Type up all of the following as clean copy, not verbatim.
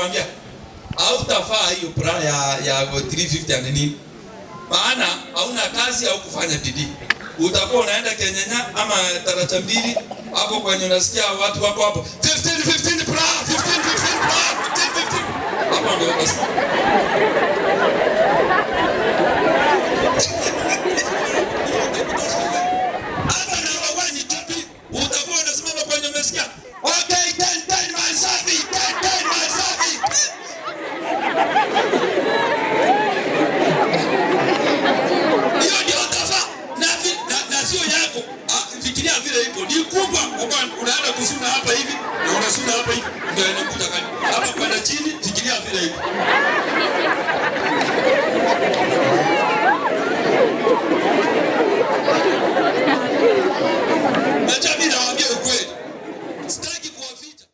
nikawaambia hautafaa hiyo prayer ya 350 na nini. Maana hauna kazi au kufanya bidii. Utakuwa unaenda Kenya ama taracha mbili hapo kwenye unasikia watu wako hapo 15 prayer 15 prayer 15 hapo ndio unasikia. Hata na wawani topi utakuwa unasimama kwenye umesikia okay 10 myself 10 myself. Hiyo ndio utafa na sio yako. Fikiria vile iko ni kubwa, unaenda kusuna hapa hivi na unasuna hapa hivi ndio inakuta kani hapa kwenda chini. Fikiria vile iko. Acha mimi nawaambia ukweli, sitaki kuwaficha.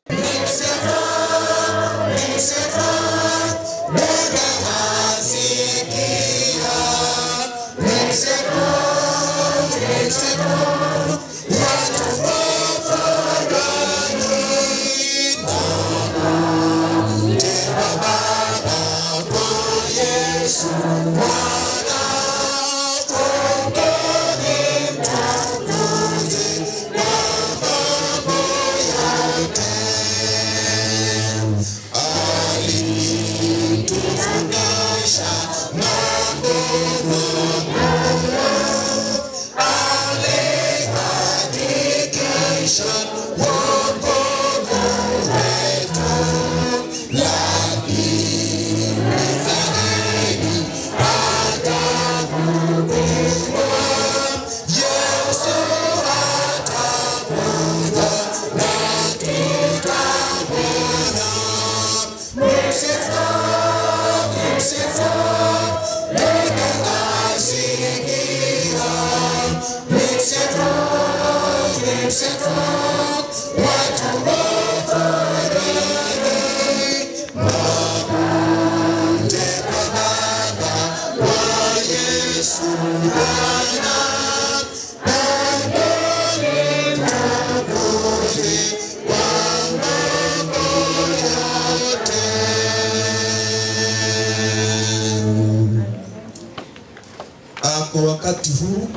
Kwa wakati huu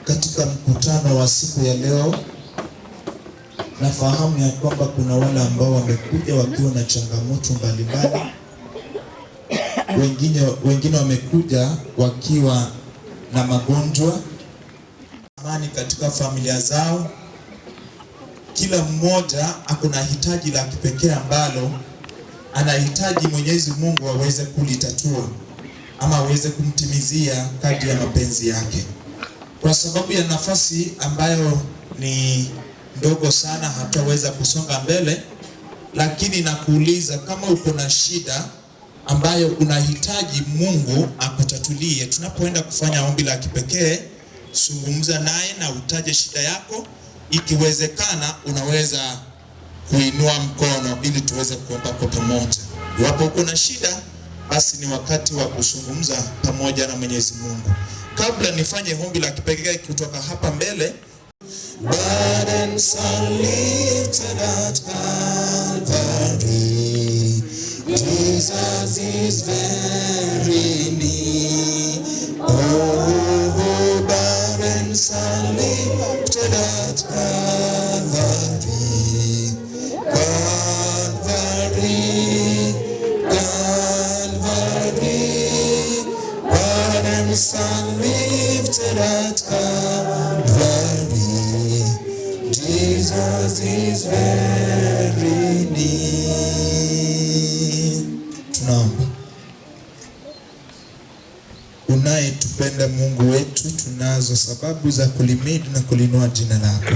katika mkutano wa siku ya leo, nafahamu ya kwamba kuna wale ambao wamekuja wakiwa na changamoto mbalimbali. Wengine wamekuja wakiwa na magonjwa, amani katika familia zao. Kila mmoja akuna hitaji la kipekee ambalo anahitaji Mwenyezi Mungu aweze kulitatua ama aweze kumtimizia kadri ya mapenzi yake. Kwa sababu ya nafasi ambayo ni ndogo sana, hataweza kusonga mbele, lakini nakuuliza kama uko na shida ambayo unahitaji Mungu akutatulie, tunapoenda kufanya ombi la kipekee, zungumza naye na utaje shida yako. Ikiwezekana unaweza kuinua mkono ili tuweze kuomba kwa pamoja. Iwapo uko na shida, basi ni wakati wa kuzungumza pamoja na Mwenyezi Mungu. Kabla nifanye ombi la kipekee kutoka hapa mbele, burdens are lifted at Calvary. Jesus is very near. Oh, burdens are lifted at Calvary. Burdens are lifted at Calvary. Jesus is very near. Tunaomba. Unayetupenda Mungu wetu, tunazo sababu za kulimidi na kulinua jina lako.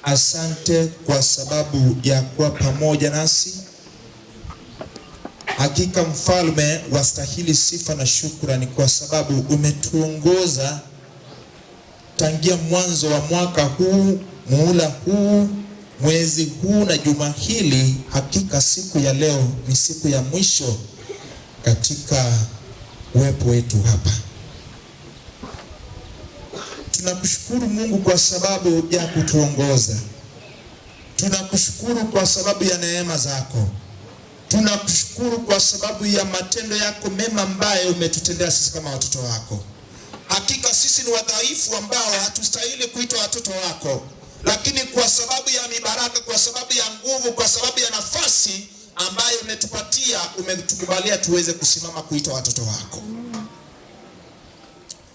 Asante kwa sababu ya kuwa pamoja nasi. Hakika Mfalme, wastahili sifa na shukrani kwa sababu umetuongoza tangia mwanzo wa mwaka huu, muhula huu, mwezi huu na juma hili. Hakika siku ya leo ni siku ya mwisho katika uwepo wetu hapa. Tunakushukuru Mungu kwa sababu ya kutuongoza. Tunakushukuru kwa sababu ya neema zako. Tunakushukuru kwa sababu ya matendo yako mema ambayo umetutendea sisi kama watoto wako. Hakika sisi ni wadhaifu ambao hatustahili kuitwa watoto wako, lakini kwa sababu ya mibaraka, kwa sababu ya nguvu, kwa sababu ya nafasi ambayo umetupatia, umetukubalia tuweze kusimama kuitwa watoto wako.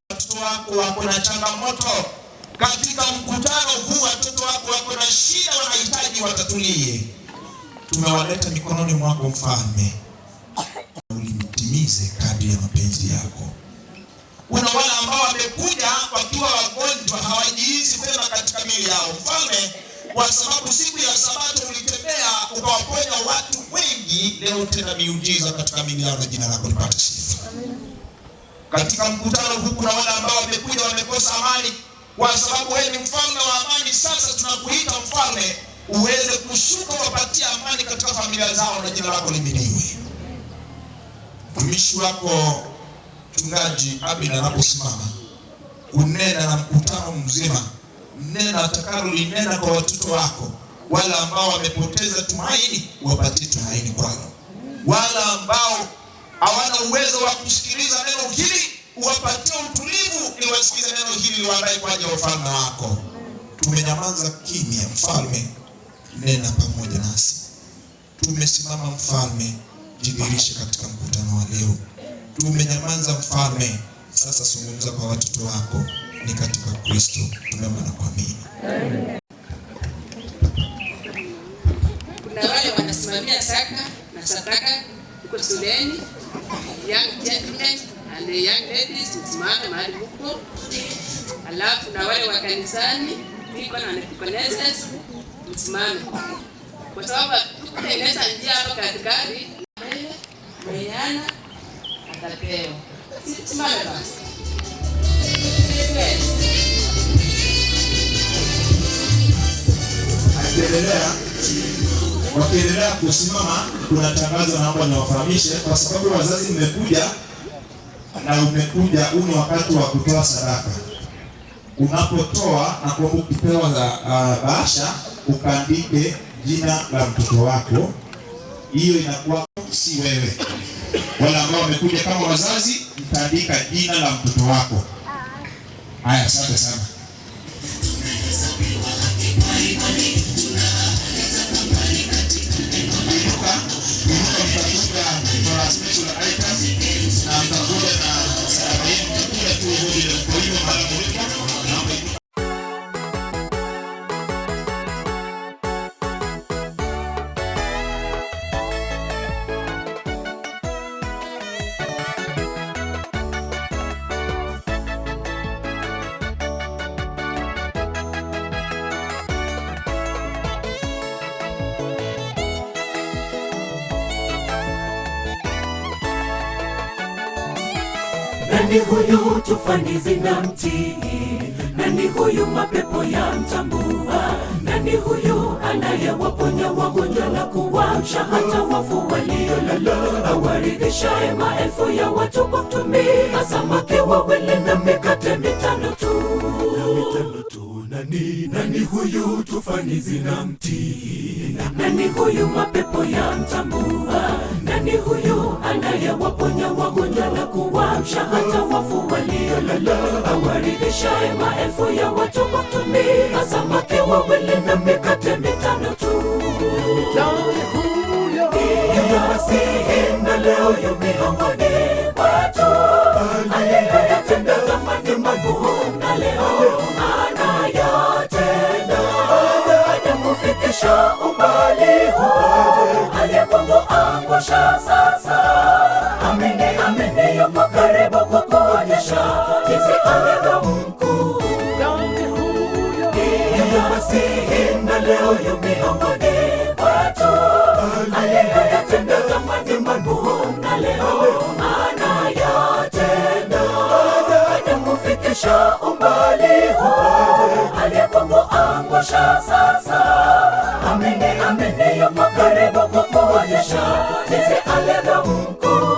Watoto wako wako na changamoto katika mkutano huu, watoto wako wako na shida, wanahitaji watatulie. Tumewaleta mikononi mwako Mfalme, ulimtimize kadri ya mapenzi yako. Kuna wale ambao wamekuja wakiwa wagonjwa, hawajihisi vyema katika miili yao Mfalme, kwa sababu siku ya Sabato ulitembea ukawaponya watu wengi. Leo tena miujiza katika miili yao, na jina lako lipate sifa. Katika mkutano huu kuna wale ambao wamekuja wamekosa amani, kwa sababu wewe ni mfalme wa amani. Sasa tunakuita Mfalme, uweze kushuka wapatia amani katika familia zao, na jina lako lihimidiwe. Mtumishi wako Mchungaji ABNA anaposimama unena na mkutano mzima, nena atakalo linena kwa watoto wako, wale ambao wamepoteza tumaini, wapatie tumaini kwao. Wale ambao hawana uwezo wa kusikiliza neno hili, uwapatie utulivu ili wasikize neno hili, liwaandae kwa ajili ya ufalme wako. Tumenyamaza kimya Mfalme, nena pamoja nasi. Tumesimama Mfalme, jidhihirishe katika mkutano wa leo. Tumenyamaza Mfalme, sasa zungumza kwa watoto wako, ni katika Kristo tumeomba na kuamini. Kuna wale wanasimamia saka na sadaka huko shuleni, young gentlemen and young ladies, msimame mahali huko. Alafu na wale wa kanisani, people and deaconesses, msimame, kwa sababu tutengeneza njia hapa katikati, mwenyana atapewa. Simame basi. Wakiendelea kusimama, kuna tangazo naomba niwafahamishe, kwa sababu wazazi mmekuja na umekuja, huu ni wakati wa kutoa sadaka. Unapotoa na kwa ukipewa bahasha, ukaandike jina la mtoto wako. Hiyo inakuwa si wewe. Wale ambao wamekuja kama wazazi, mtaandika jina la mtoto wako. Haya, asante sana. Nani huyu tufani zinamtii? Nani huyu mapepo yamtambua? Nani huyu anayewaponya wagonjwa na kuwaamsha hata wafu waliolala? Awaridhishaye maelfu ya watu kwa kutumia samaki wawili na mikate mitano tu. Nani huyu tufani zinamtii? Nani huyu mapepo yamtambua? Nani huyu anayewaponya wagonjwa na kuwaamsha hata wafu waliolala? Awaridhishaye maelfu ya watu kwa kutumia samaki wawili na mikate mitano tu. Yeye Masihi na leo yu miongoni mwetu, aliyeyatenda zamani makuu na leo anayatenda. Hajakufikisha umbali huu, aliyekuangusha sasa. Amini, amini yupo karibu kukuonyesha jinsi alivyo mkuu. Yeye Masihi na leo yu miongoni mwetu, aliyeyatenda zamani makuu na leo anayatenda. Hajakufikisha umbali huu, aliyekuangusha sasa. Amini, amini yupo karibu kukuonyesha jinsi alivyo mkuu.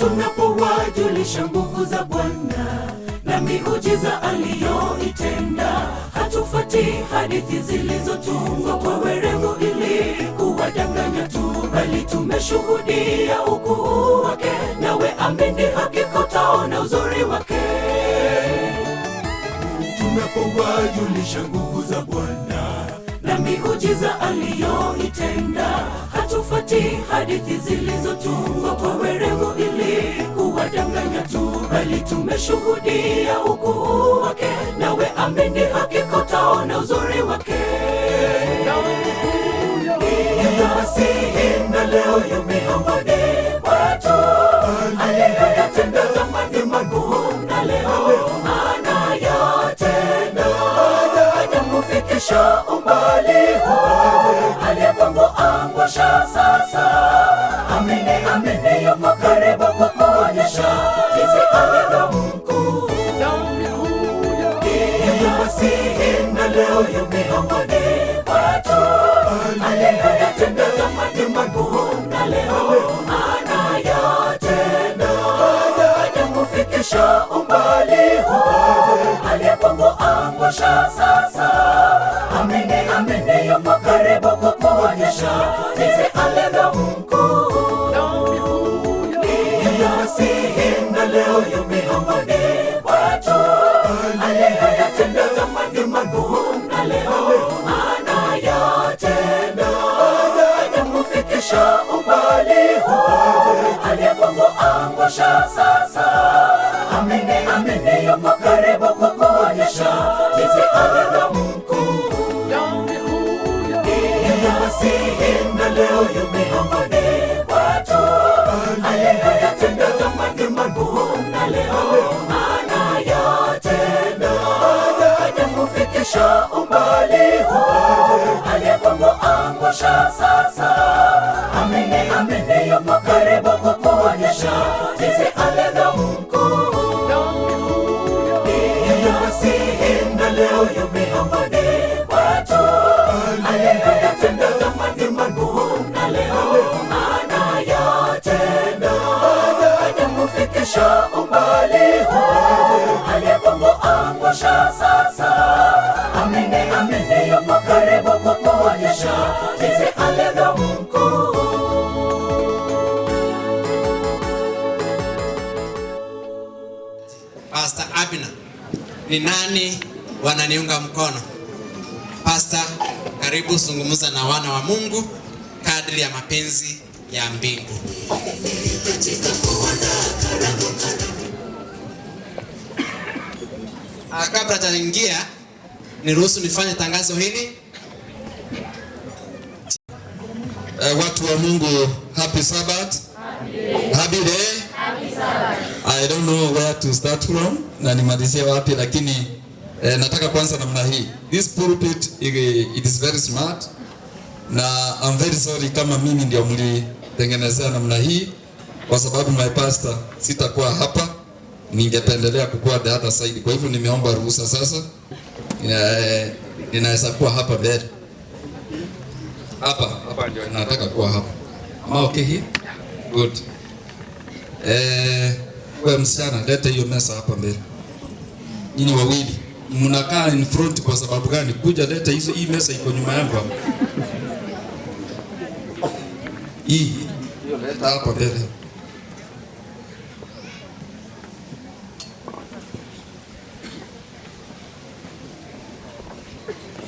tunapowajulisha nguvu za Bwana na miujiza aliyoitenda. Hatufuati hadithi zilizotungwa kwa werevu ili kuwadanganya tu, bali tumeshuhudia ukuu wake, nawe amini hakika utaona uzuri wake. Tunapowajulisha nguvu za Bwana na miujiza aliyoitenda. Hatufuati hadithi zilizotungwa kwa werevu ili kuwadanganya tu, bali tumeshuhudia ukuu wake, nawe amini hakika utaona uzuri wake. Yamasihi na leo yumiongoni kwetu, aliyoyatenda zamani magumu na leo anayatenda. Hajakufikisha umbali huu, aliyekuangusha sasa. Amini, amini yuko karibu kukuonyesha jinsi alivyo mkuu. Yamasihi na leo yumiongoni kwetu, aliyoyatenda zamani magumu na leo anayatenda. Hajakufikisha umbali huu, aliyekuangusha sasa. Amini, amini yuko karibu kukuonyesha jinsi alivyo mkuu. Yamasihi na leo yumiongoni kwetu, aliyoyatenda zamani magumu na leo anayatenda. Hajakufikisha umbali huu, aliyekuangusha sasa. Amini, amini yuko karibu kukuonyesha jinsi alivyo mkuu. Yamasihi na leo yumiongoni kwetu, aliyoyatenda zamani magumu na leo anayatenda. Hajakufikisha umbali huu, aliyekuangusha sasa. Amini, amini yuko karibu kukuonyesha jinsi alivyo mkuu. Yamasihi na leo yumiongoni kwetu, aliyoyatenda zamani magumu na leo anayatenda. Hajakufikisha umbali huu, aliyekuangusha sasa. Amini, amini yuko karibu kukuonyesha jinsi alivyo mkuu. Pastor ABNA, ni nani wananiunga mkono? Pastor, karibu zungumza na wana wa Mungu kadri ya mapenzi ya mbingu. Kabla taingia, niruhusu nifanye tangazo hili. Watu wa Mungu, happy Sabbath. Happy day. Happy Sabbath. I don't know where to start from na nimalizie wapi, lakini nataka kwanza namna hii. This pulpit it is very smart na I'm very sorry kama mimi ndio mlitengenezea namna hii, kwa sababu my pastor sitakuwa hapa, ningependelea kukua the other side. Kwa hivyo nimeomba ruhusa sasa, ninaweza kuwa hapa mbele. Hapa ndio nataka kuwa hapa. Ama okay hii? Good. Wewe msichana, leta hiyo mesa hapa mbele. Nyinyi wawili mnakaa in front kwa sababu gani? Kuja leta hii mesa iko nyuma yangu hapa. Hiyo leta hapa mbele.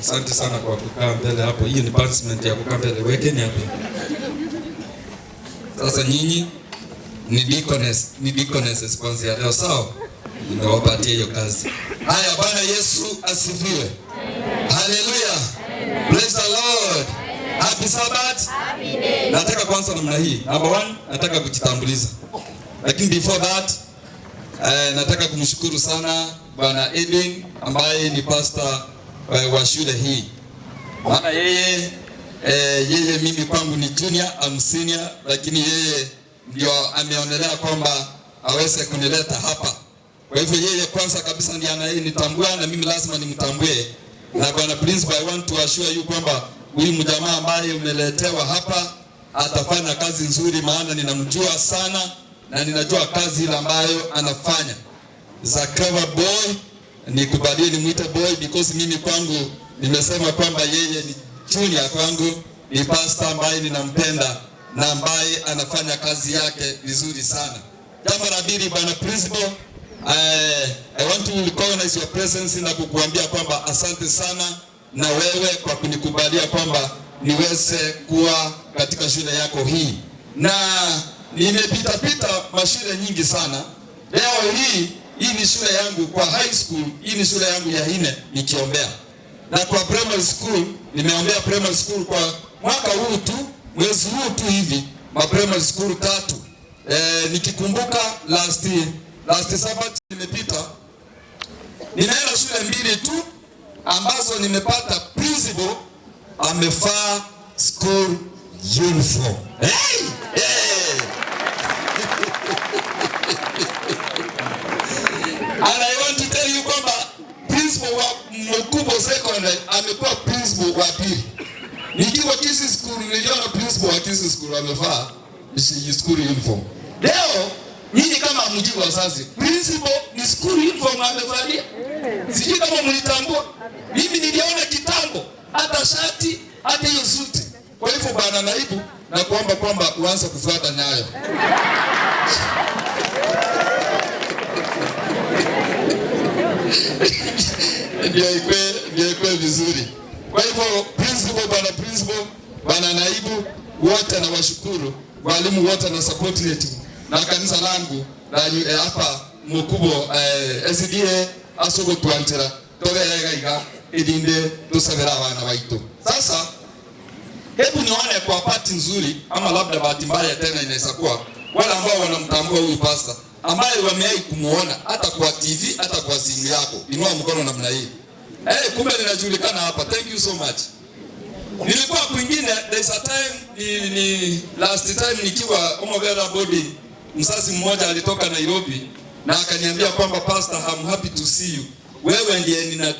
Asante sana kwa kukaa mbele hapo. Hiyo ni punishment ya kukaa mbele. Wekeni hapo. Sasa nyinyi ni deaconesses kwanza leo, sawa? Nimewapatia hiyo kazi. Haya, Bwana Yesu asifiwe. Hallelujah. Praise the Lord. Happy Sabbath. Happy day. Nataka kwanza namna hii. Number 1, nataka kujitambuliza. Lakini before that, nataka kumshukuru sana Bwana Edwin ambaye ni pastor wa shule hii. Maana yeye mimi kwangu ni junior, am senior, lakini yeye ndio ameonelea kwamba aweze kunileta hapa. Kwa hivyo yeye kwanza kabisa ndiye anayenitambua na mimi lazima nimtambue. Na Bwana Principal, I want to assure you kwamba huyu mjamaa ambaye umeletewa hapa atafanya kazi nzuri, maana ninamjua sana na ninajua kazi ile ambayo anafanya. Za clever boy, nikubalie nimuite boy because mimi kwangu nimesema kwamba yeye ni junior kwangu, ni pastor ambaye ninampenda na ambaye anafanya kazi yake vizuri sana. Jambo la pili, bwana principal, I want to recognize your presence na kukuambia kwamba asante sana na wewe kwa kunikubalia kwamba niweze kuwa katika shule yako hii. Na nimepita mashule nyingi sana. Leo hii ni shule yangu kwa high school, hii ni shule yangu ya 4 nikiombea. Na kwa primary school, nimeombea primary school kwa mwaka huu tu, mwezi huu tu hivi, ma primary school 3. Nikikumbuka last Sabbath nimepita, ninaenda shule 2 tu ambazo nimepata principal amevaa school uniform. Hey! And I want to tell you kwamba principal wa MOKUBO Secondary amekuwa principal wa pili. Nikiwa Kisii School niliona principal wa Kisii School amevaa school uniform. Leo nyinyi kama mjui wazazi, principal ni school uniform amevalia. Sijui kama mlitambua. Mimi niliona kitambo, hata shati, hata hiyo suti. Kwa hivyo bwana naibu, na kuomba kwamba uanze kufuata nyayo. Ndio ikwe vizuri. Kwa hivyo principal, bwana naibu, wote na washukuru, walimu wote na support yetu na kanisa langu la hapa MOKUBO SDA asogo tuantera togerega iga idinde tusabira wana waitu. Sasa hebu nione kwa bahati nzuri ama labda bahati mbaya tena inaweza kuwa wale ambao wanamtambua huyu pastor ambaye wamewahi kumuona hata kwa TV hata kwa simu yako, inua mkono namna hii. Kumbe ninajulikana hapa. Thank you so much. Nilikuwa kwingine, there's a time last time nikiwa Omogera body, msasi mmoja alitoka Nairobi na akaniambia kwamba pastor, I'm happy to see you. Wewe ndiye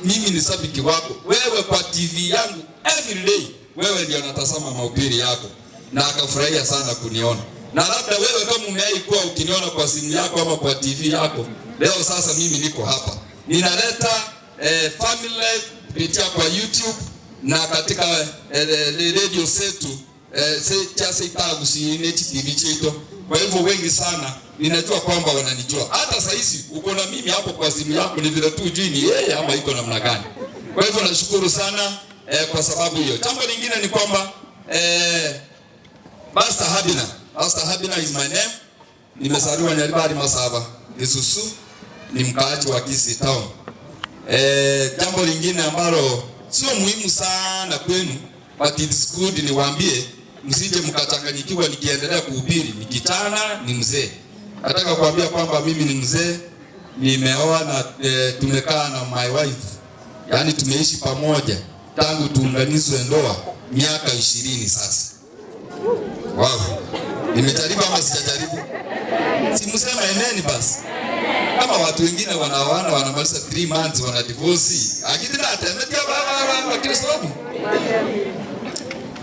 mimi ni sabiki wako. Wewe kwa TV yangu every day wewe ndiye unatazama mahubiri yako. Na akafurahia sana kuniona. Na labda wewe kama umewahi kuwa ukiniona kwa simu yako ama kwa TV yako, leo sasa mimi niko hapa. Ninaleta family life kupitia kwa YouTube na katika radio zetu kwa hivyo wengi sana ninajua kwamba wananijua. Hata sasa hizi uko na mimi hapo kwa simu yako, ni vile tu jini yeye ama iko namna gani. Kwa hivyo nashukuru sana kwa sababu hiyo. Jambo lingine ni kwamba Pastor Habina is my name. Nimezaliwa Nyaribari Masaba, Kisusu, ni mkaaji wa Kisii town. Jambo lingine ambalo sio muhimu sana kwenu, but it's good niwaambie, msije mkachanganyikiwa nikiendelea kuhubiri, ni kijana ni mzee. Nataka kuambia kwamba mimi ni mzee, nimeoa na tumekaa na my wife. Yaani tumeishi pamoja tangu tuunganishwe ndoa miaka 20 sasa. Wow. Nimejaribu ama sijajaribu? Simsema eneni basi. Kama watu wengine wanaoana wanamaliza 3 months wana divorce. Akitenda atemeka baba Kristo.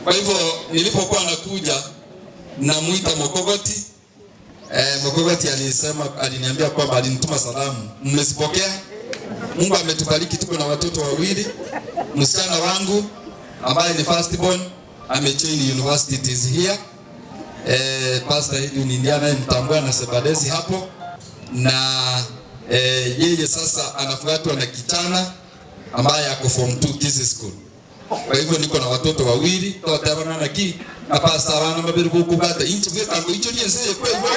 Kwa hivyo nilipokuwa nakuja namuita Mokogoti. Mokogoti aliniambia kwamba alinituma salamu. Mmezipokea? Mungu ametubariki, tuko na watoto wawili. Msichana wangu ambaye ni first born amejoin university is here. Pastor ni Indiana mtambua na Sebadesi hapo. Na yeye sasa anafuatwa na kijana ambaye ako form 2 Kisii School. Kwa hivyo niko na watoto wawili, tutabana na ki na pastor wana mabiru kukata inchi tango hicho ni sasa kwa hivyo.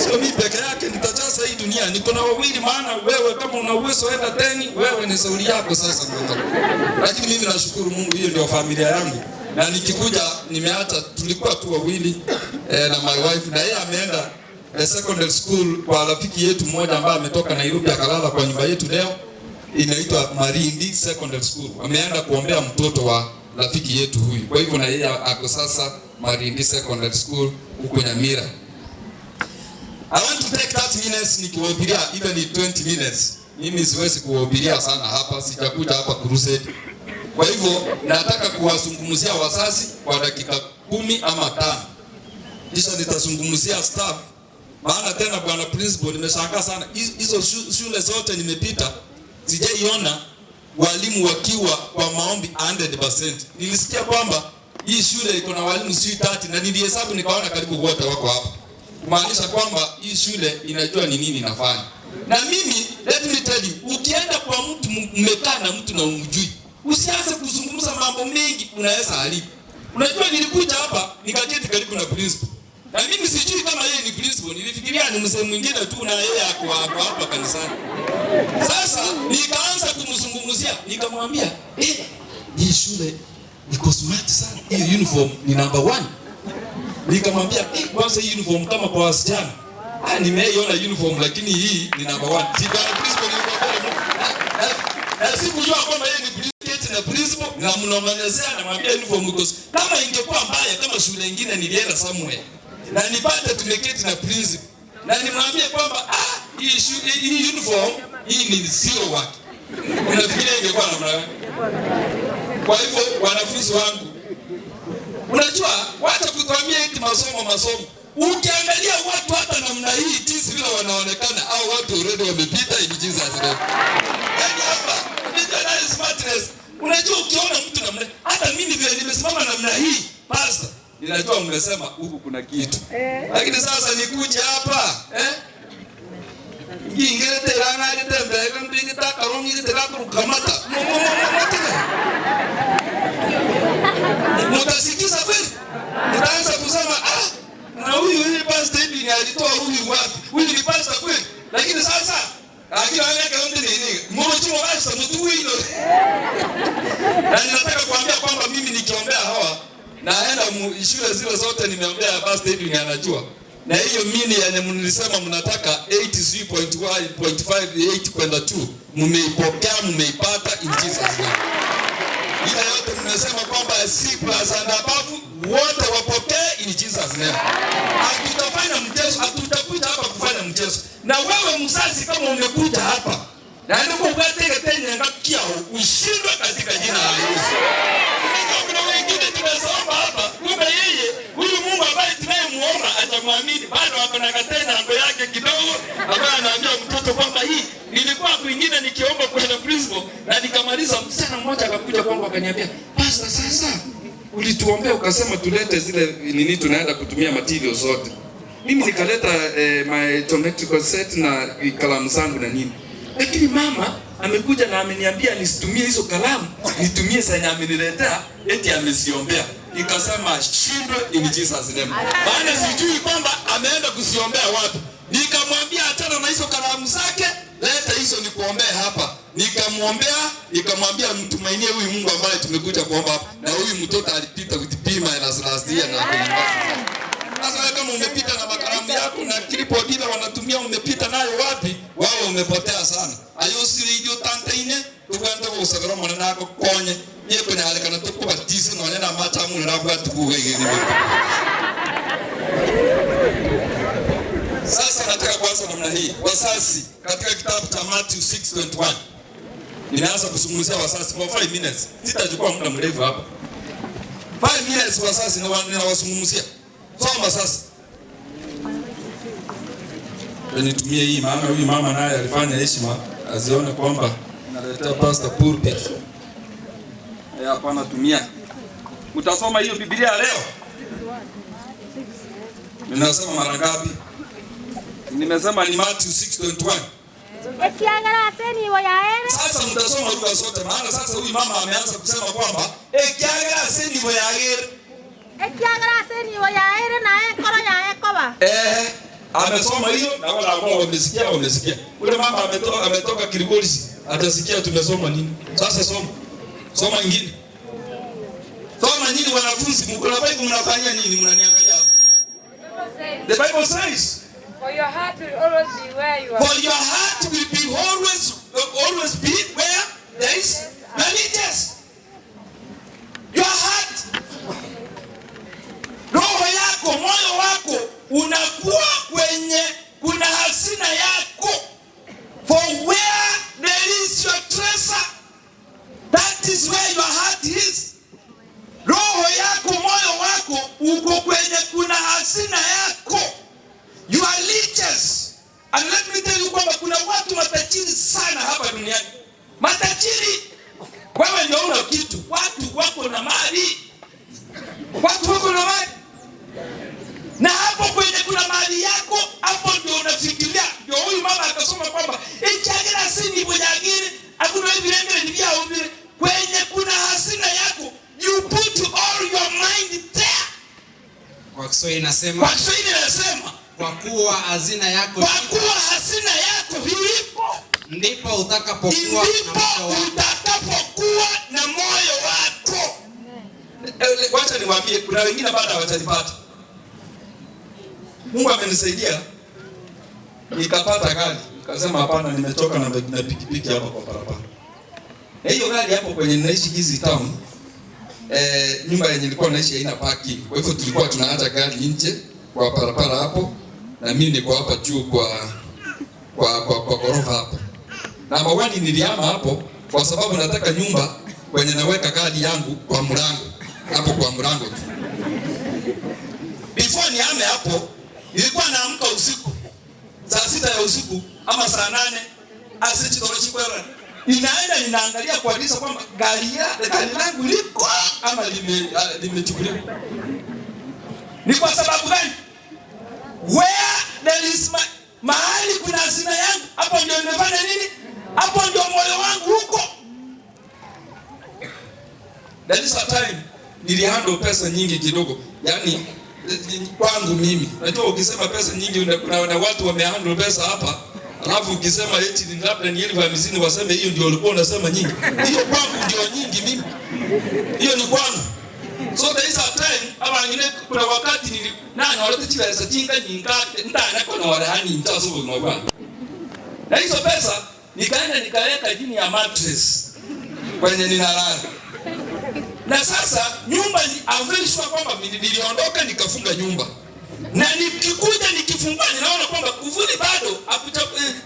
Sio mimi peke yake nitajaza hii dunia, niko na wawili, maana wewe kama una uwezo enda 10, wewe ni sauli yako sasa ndio. Lakini mimi nashukuru Mungu, hiyo ndio familia yangu. Na nikikuja nimeacha tulikuwa tu wawili na my wife, na yeye ameenda secondary school kwa rafiki yetu mmoja ambaye ametoka Nairobi akalala kwa nyumba yetu leo, inaitwa Marindi Secondary School. Ameenda kuombea mtoto wa rafiki yetu huyu. Kwa hivyo na yeye ako sasa Marindi Secondary School huko Nyamira. I want to take 30 minutes nikiwahubiria, even 20 minutes. Mimi siwezi kuwahubiria sana hapa, sijakuja hapa crusade. Kwa hivyo nataka kuwazungumzia wazazi kwa dakika 10 ama 5. kisha nitazungumzia staff. Maana tena bwana principal, nimeshangaa sana. Hizo shule zote nimepita, sijaiona walimu wakiwa kwa maombi 100%. Nilisikia kwamba hii shule iko na walimu 30 na nilihesabu nikaona karibu wote wako hapa. Kumaanisha kwamba hii shule inajua ni nini inafanya. Na mimi, let me tell you, ukienda kwa mtu mmekaa na mtu na umjui, usianze kuzungumza mambo mengi, unaweza haribu. Unajua nilikuja hapa nikaketi karibu na principal. Na mimi sijui kama yeye ni principal, nilifikiria ni mzee mwingine tu na yeye ako hapa kanisani. Sasa nikaanza kumzungumzia, nikamwambia, hii shule iko smart sana. Hii uniform ni number 1. Nikamwambia, kwanza hii uniform kama kwa wasichana. Nimeiona uniform lakini hii ni number 1. Sibana principal na sikujua kwamba yeye ni principal na principal na mnomanezea na mwambia uniform iko. Kama ingekuwa mbaya kama shule nyingine nilienda somewhere. Na nipate tumeketi na principal. Na nimwambie kwamba hii uniform hii ni sio wake. Unafikiria ingekuwa namna gani? Kwa hivyo wanafunzi wangu, unajua wacha kutuambia eti masomo. Ukiangalia watu hata namna hii jinsi vile wanaonekana au watu already wamepita in Jesus name. Yaani hapa ni smartness. Unajua ukiona mtu namna hata mimi vile nimesimama namna hii pastor, ninajua mmesema huku kuna kitu. Lakini sasa nikuje hapa ingirete ranga litembea mbingi takarongi litakarukamata. Mutasikiza kweli? Mtaanza kusema na huyu pastor hivi alitoa huyu wapi? Huyu ni pastor kweli? Lakini sasa akiwa anaweka ndio nini? Mmoja wa pastor mtu huyo. Na ninataka kuambia kwamba mimi nikiombea hawa naenda shule zile zote nimeombea pastor hivi anajua. Na hiyo mini yenye mnilisema mnataka 80.1.58 kwenda 2 mmeipokea, mmeipata in Jesus name. Ile yote mnasema kwamba C+ and above wote wapokee in Jesus name. Hatutafanya mchezo, hatutakuja hapa kufanya mchezo. Na wewe mzazi kama umekuja hapa na ndio ukateke tena ngakia ushindwe katika jina la Yesu. Kuna wengine tunasoma hapa kumbe yeye huyu Mungu ambaye tunayemuomba atamwamini bado ako na katena ambaye yake kidogo ambaye anaambia mtoto kwamba hii nilikuwa kwingine nikiomba kwa principal na nikamaliza. Msichana mmoja akakuja kwangu akaniambia, pastor, sasa ulituombea ukasema tulete zile nini tunaenda kutumia material zote. Mimi nikaleta my geometrical set na kalamu zangu na nini. Lakini mama amekuja na ameniambia nisitumie hizo kalamu, nitumie zenye ameniletea eti amesiombea. Nikasema shindwe in Jesus name. Maana sijui kwamba ameenda kusiombea wapi. Nikamwambia achana na hizo kalamu zake, leta hizo nikuombea hapa. Nikamwombea, nikamwambia mtumainie huyu Mungu ambaye tumekuja kuomba hapa. Na huyu mtoto alipita with B- last year na akaniambia. Sasa kama umepita na makalamu yako na clipboard ile wanatumia umepita nayo wapi? Wao umepotea sana. Ayo siridio tantaine tukanda ko sagaro mwana nako konye. Yeye kwenye alika na tukuba tisi na wanena mata mu na kwa tukuga ngeni. Sasa nataka kwanza namna hii. Wasasi katika kitabu cha Matthew 6:21. Ninaanza kuzungumzia wasasi for 5 minutes. Sitachukua muda mrefu hapa. 5 minutes wasasi ninawazungumzia. Soma sasa. Nitumie hii maana huyu mama naye alifanya heshima azione kwamba naletea pastor pulpit. Hapana tumia. Utasoma hiyo Biblia leo? Ninasema mara ngapi? Nimesema ni Matthew 6:21. Sasa mtasoma lugha zote maana sasa huyu mama ameanza kusema kwamba amesoma hiyo na wala ambao wamesikia. Ule mama ametoka Kirigorisi atasikia tumesoma nini. Sasa soma ingine. Soma nyinyi wanafunzi mko na Bible mnafanya nini mnaniangalia hapo? The Bible says for your heart will always be where you are. For your heart will be always be where there is religious. Your heart, roho yako, moyo wako unakuwa kwenye kuna hazina yako. For where there is your treasure, that is where your heart is. Roho yako, moyo wako uko kwenye kuna hazina yako. You are riches. And let me tell you kwamba kuna watu matajiri sana hapa duniani. Matajiri, wewe ndio una kitu. Watu wako na mali. Watu wako na mali. Na hapo kwenye kuna mali yako, hapo ndio unafikiria. Ndio huyu mama akasoma kwamba ichagira sini bonyagire, hakuna hivi lengele ni vya ubire. Kwenye kuna hazina yako, you put all your mind there. Kwa Kiswahili nasema, kwa kuwa hazina yako ilipo, ndipo utakapokuwa na moyo wako. Wacha niwaambie, kuna wengine baada hawatanipata. Mungu amenisaidia nikapata gari. Nikasema hapana, nimetoka na pikipiki hapa kwa barabara. Hiyo gari hapo kwenye naishi hizi town, nyumba yenye nilikuwa naishi haina parking. Kwa hivyo tulikuwa tunaacha gari nje kwa barabara hapo, na mimi niko hapa juu kwa ghorofa hapo. Na mawani niliama hapo kwa sababu nataka nyumba kwenye naweka gari yangu kwa mlango. Hapo kwa mlango tu. Before niame hapo, nilikuwa naamka usiku. Saa 6 ya usiku ama saa 8, asije toroshi kwa wewe. Ninaangalia kwa dirisha kwamba gari langu liko ama limechukuliwa. Ni kwa sababu gani? Where there is mahali kuna hazina yangu, hapo ndio nimefanya nini? Hapo ndio moyo wangu huko. That is a time nilihandle pesa nyingi kidogo. Yaani kwangu mimi. Unajua ukisema pesa nyingi kuna watu wamehandle pesa hapa. Alafu ukisema eti ni labda ni 50,000 waseme hiyo ndio ulikuwa unasema nyingi. Hiyo kwangu ndio nyingi mimi. Hiyo ni kwangu. So there is a time kuna wakati nani wale tiba tinga nyinga ndana kwa warahani mtaso kwa. Na hizo pesa nikaenda nikaweka chini ya mattress kwenye ninalala. Na sasa nyumba ni very sure kwamba niliondoka nikafunga nyumba. Na nikikuja nikifungua ninaona kwamba kufuli bado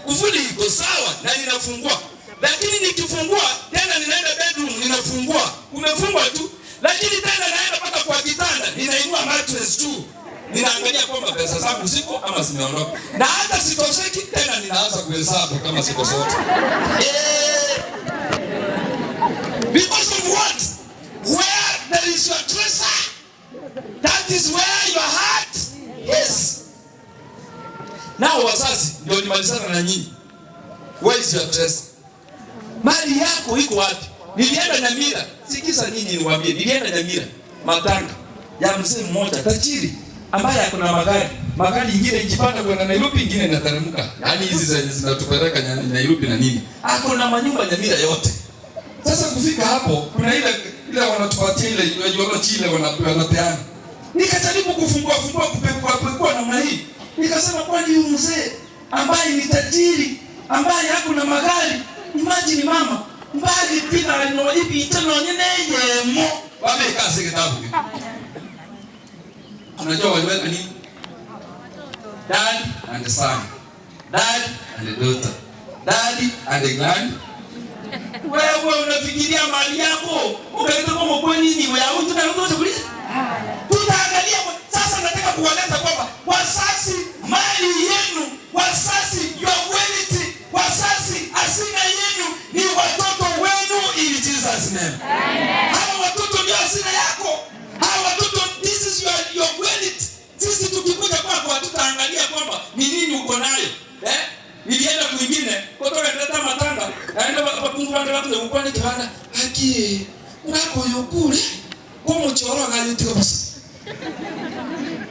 kufuli iko sawa na ninafungua. Lakini nikifungua tena ninaenda bedroom ninafungua. Umefungwa tu. Lakini tena naenda paka kwa kitanda ninainua mattress tu. Ninaangalia kwamba pesa zangu ziko ama zimeondoka. Na hata sitosheki tena ninaanza kuhesabu kama ziko zote. Because of what? Where there is your treasure, that is where your heart is. Now wazazi ndio nimalizana na nyinyi. Where is your treasure? Mali yako iko wapi? Nilienda Nyamira. Sikiza nyinyi niwaambie, nilienda Nyamira matanga ya mzee mmoja tajiri ambaye akona magari nyingine ikipanda kwenda Nairobi, nyingine inateremka. Yaani hizi zinatupeleka Nairobi na nini? Akona manyumba Nyamira yote. Sasa kufika hapo kuna ile wanatupatia ile wanapeana. Nikajaribu kufungua kupekua namna hii. Nikasema kwani huyu mzee ambaye ni tajiri, ambaye hakuna magari, imagine mama mbali pila alinoipi itano nyeneyemo wamekase kitabu. Unajua waliweka nini? Dad and the son, dad and the daughter, daddy and the grand. Wewe unafikiria mali yako ukaenda kama kwa nini wewe au tunaweza kuuliza? Tutaangalia sasa. Nataka kuwaleta kwamba wazazi mali yenu, wazazi your wealth, wazazi hazina yenu ni watoto wenu in Jesus name. Hawa watoto ndio hazina yako. Hawa watoto, this is your wealth. Sisi tukikuja kwako tutaangalia kwamba ni nini uko nayo. Nilienda kwingine kutoka kuleta matanga. Naenda wapungu wale ukwane kibanda. Haki. Unako yokule. Kwa mchoro ngayutika basi.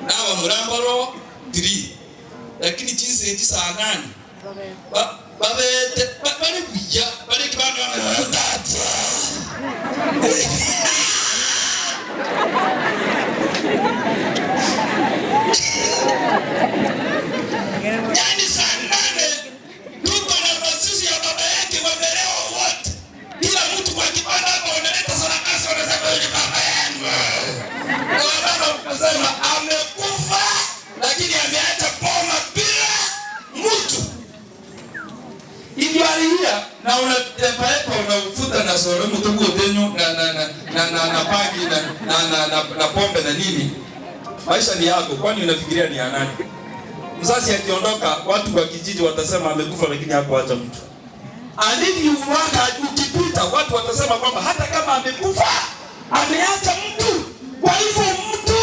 Nawa murambaro 3. Lakini jinsi eti saa 8. Bale kuja, bale kibanda. Yaani saa 8 tuko na masisi ya baba yake wamelewa wote. Kila mtu kwa kibanda hapo analeta sarakasi, wanasema yule baba yangu. Na baba ukasema amekufa lakini ameacha poma bila mtu. Hivyo alia na unafuta na soro mtu kwa denyo na pagi na pombe na nini. Maisha ni yako, kwani unafikiria ni ya nani? Mzazi akiondoka, watu wa kijiji watasema amekufa, lakini hakuacha mtu. Alivyo mwaka ukipita, watu watasema kwamba hata kama amekufa, ameacha mtu. Kwa hivyo mtu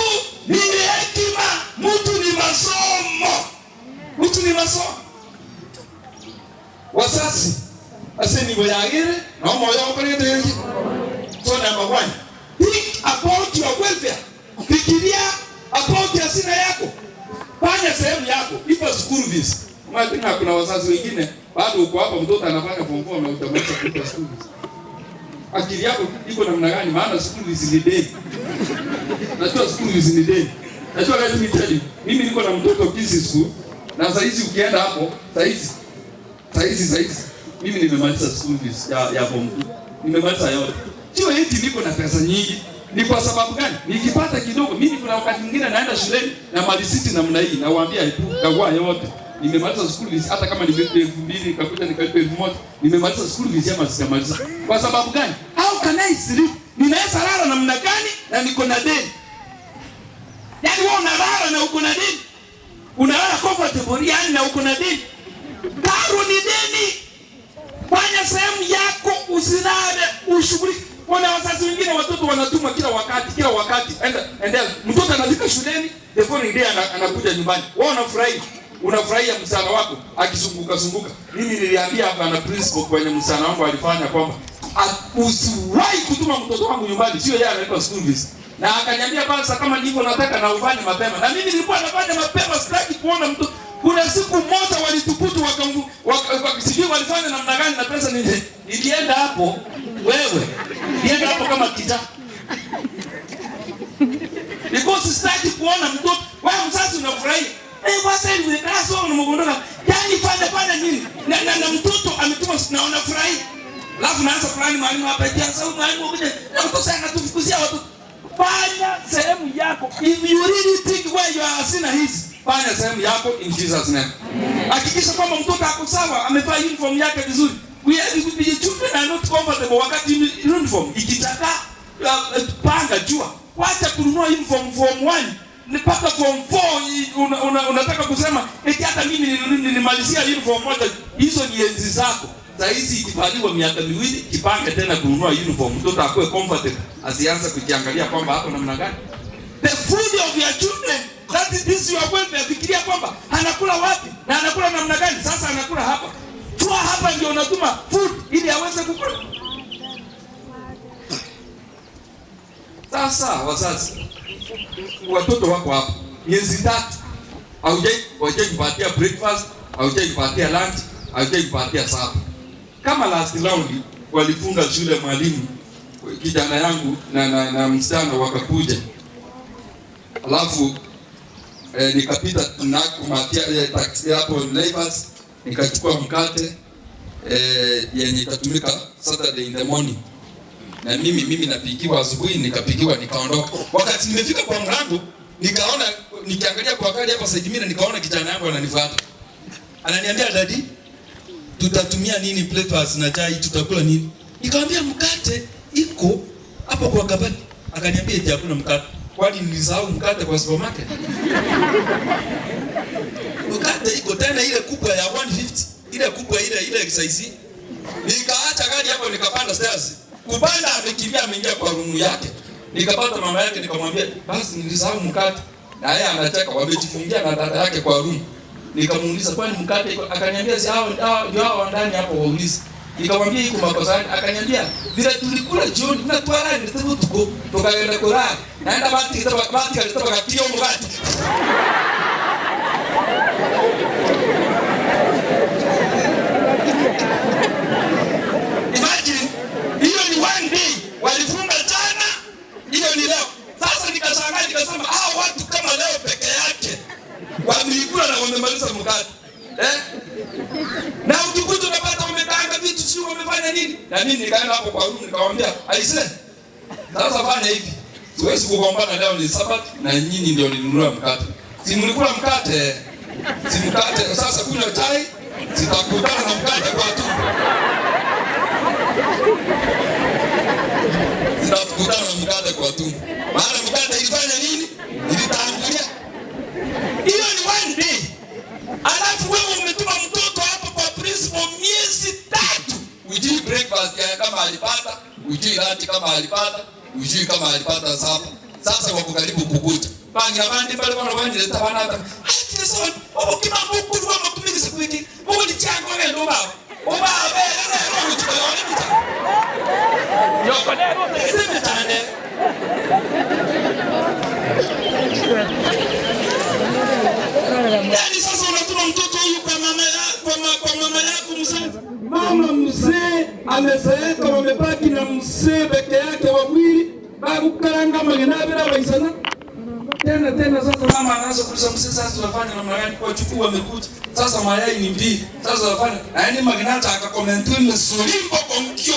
ni hekima, mtu ni masomo. Mtu ni masomo. Wazazi, aseni boyagire, na moyo wako ni ndio. So number 1, think about your welfare. Fikiria about hazina yako. Fanya sehemu yako, lipa school fees. Unajua kuna wazazi wengine bado uko hapa, mtoto anafanya form 4 na utamaliza kulipa school fees. Akili yako iko namna gani? Maana school fees ni deni. Najua school fees ni deni. Najua kazi mitali. Mimi niko na mtoto Kisii school, na sasa hizi ukienda hapo, sasa hizi mimi nimemaliza school fees ya form 2. Nimemaliza yote. Sio eti niko na pesa nyingi. Ni kwa sababu gani? Nikipata kidogo, mimi kuna wakati mwingine naenda shuleni na malisiti namna hii, na waambia hebu kagua yote. Nimemaliza school fees, hata kama ni 2,000 nikakuja nikalipa 1,000, nimemaliza school fees ama sijamaliza. Kwa sababu gani? How can I sleep? Ninaweza lala namna gani na niko na deni? Yaani wewe unalala na uko na deni. Unalala comfortable yani na uko na deni. Karo ni deni. Fanya sehemu yako, usilale, ushughulike. Kuna wazazi wengine watoto wanatumwa kila wakati. Enda mtoto anafika shuleni, the following day anakuja nyumbani. Wewe unafurahia msana wako akizunguka. Mimi niliambia hapa na principal kwenye msana wangu alifanya kwamba usiwahi kutuma mtoto wangu nyumbani, sio yeye analipa school fees. Na akaniambia basi kama ndivyo nataka na ufanye mapema. Na mimi nilikuwa nafanya mapema, sitaki kuona mtoto. Kuna siku moja walituputu wakisijui walifanya namna gani na pesa nilienda hapo. Wewe nienda hapo kama kijana. Because sitaki kuona mtoto. Wewe mzazi unafurahia. Basi ile class wao unamondoka. Yaani fanya nini? Na mtoto ametuma na unafurahia. Alafu naanza fulani mwalimu hapa sasa mwalimu ukija. Na mtoto sana tufukuzia watu. Fanya sehemu yako. If you really think where you are sina hizi, fanya sehemu yako in Jesus name. Hakikisha kwamba mtoto ako sawa, amevaa uniform yake vizuri. The children are not comfortable wakati uniform ikitaka panga jua. Wacha kununua uniform form 1 mpaka form 4 unataka kusema eti hata mimi nilimalizia uniform moja. Hizo ni enzi zako. Sasa hizi ikifanywa miaka miwili kipange tena kununua uniform, mtoto akue comfortable, asianze kujiangalia kwamba hapo namna gani. The food of your children, that is your welfare. Fikiria kwamba anakula wapi na anakula namna gani. Sasa anakula hapa. Chua hapa ndio unatuma food ili aweze kukula. Sasa wazazi, watoto wako hapa miezi 3, haujajipatia breakfast, haujajipatia lunch, haujajipatia supper. Kama last round walifunga shule, mwalimu kijana yangu na msichana wakakuja. Alafu nikapita na kumatia taxi hapo Lagos, nikachukua mkate yenye itatumika Saturday in the morning. Na mimi napikiwa asubuhi, nikapikiwa nikaondoka. Wakati nimefika kwa mlango, nikaona nikiangalia kwa kadi hapa side mirror, nikaona kijana yangu ananifuata. Ananiambia daddy, tutatumia nini breakfast na chai, tutakula nini? Nikamwambia mkate iko hapo kwa kabati. Akaniambia eti hakuna mkate. Kwani nilisahau mkate kwa supermarket? Mkate iko tena ile kubwa ya 150, ile kubwa ile size. Nikaacha gari hapo nikapanda stairs. Kupanda amekimbia ameingia kwa room yake. Nikapata mama yake nikamwambia basi nilisahau mkate. Na yeye anacheka, wamejifungia na dada yake kwa room. Nikamuuliza kwani mkate iko? Akaniambia si hao ndani hapo waulize. Nikamwambia iko makosani. Akaniambia vile tulikula jioni na twala ndio tukaenda kulala. Naenda bati kitaba katio mbati. Imagine hiyo ni one day walifunga jana, hiyo ni leo. Sasa nikashangaa nikasema hao watu kama leo peke yake wameikula na wamemaliza mkate. Na ukikuja unapata wamekaanga vitu sio wamefanya nini? Na mimi nikaenda hapo kwa room nikamwambia, "Aise, sasa fanya hivi. Siwezi kugombana leo ni Sabato na nyinyi ndio nilinunua mkate. Si mlikula mkate? Si mkate sasa kunywa chai, sitakutana na mkate kwa tumbo." Sitakutana na mkate kwa tumbo. Maana mkate ilifanya nini? Ilitangulia ujui hati kama alipata, ujui kama alipata zapa. Sasa wako karibu kukuta. Bangira bandi pale bana banjileta bana hata. Ati son, obo kimambo kulwa makumiki sikwiki. Obo ni chango ngendo baba. Oba be ro kuchikoni mita. Yo kodego tese tane. Yaani sasa unatuma mtoto huyu kwa mama yako mzazi. Mama mzee amezeeka, wamebaki na mzee peke yake wawili. Babu karanga magenabira baisana. Tena sasa mama anaanza kuuliza mzee, sasa tunafanya namna gani? Kwa chukua wamekuja. Sasa mayai ni mbili. Sasa tunafanya. Yaani magenata akakomenti msulimbo kwa mkio.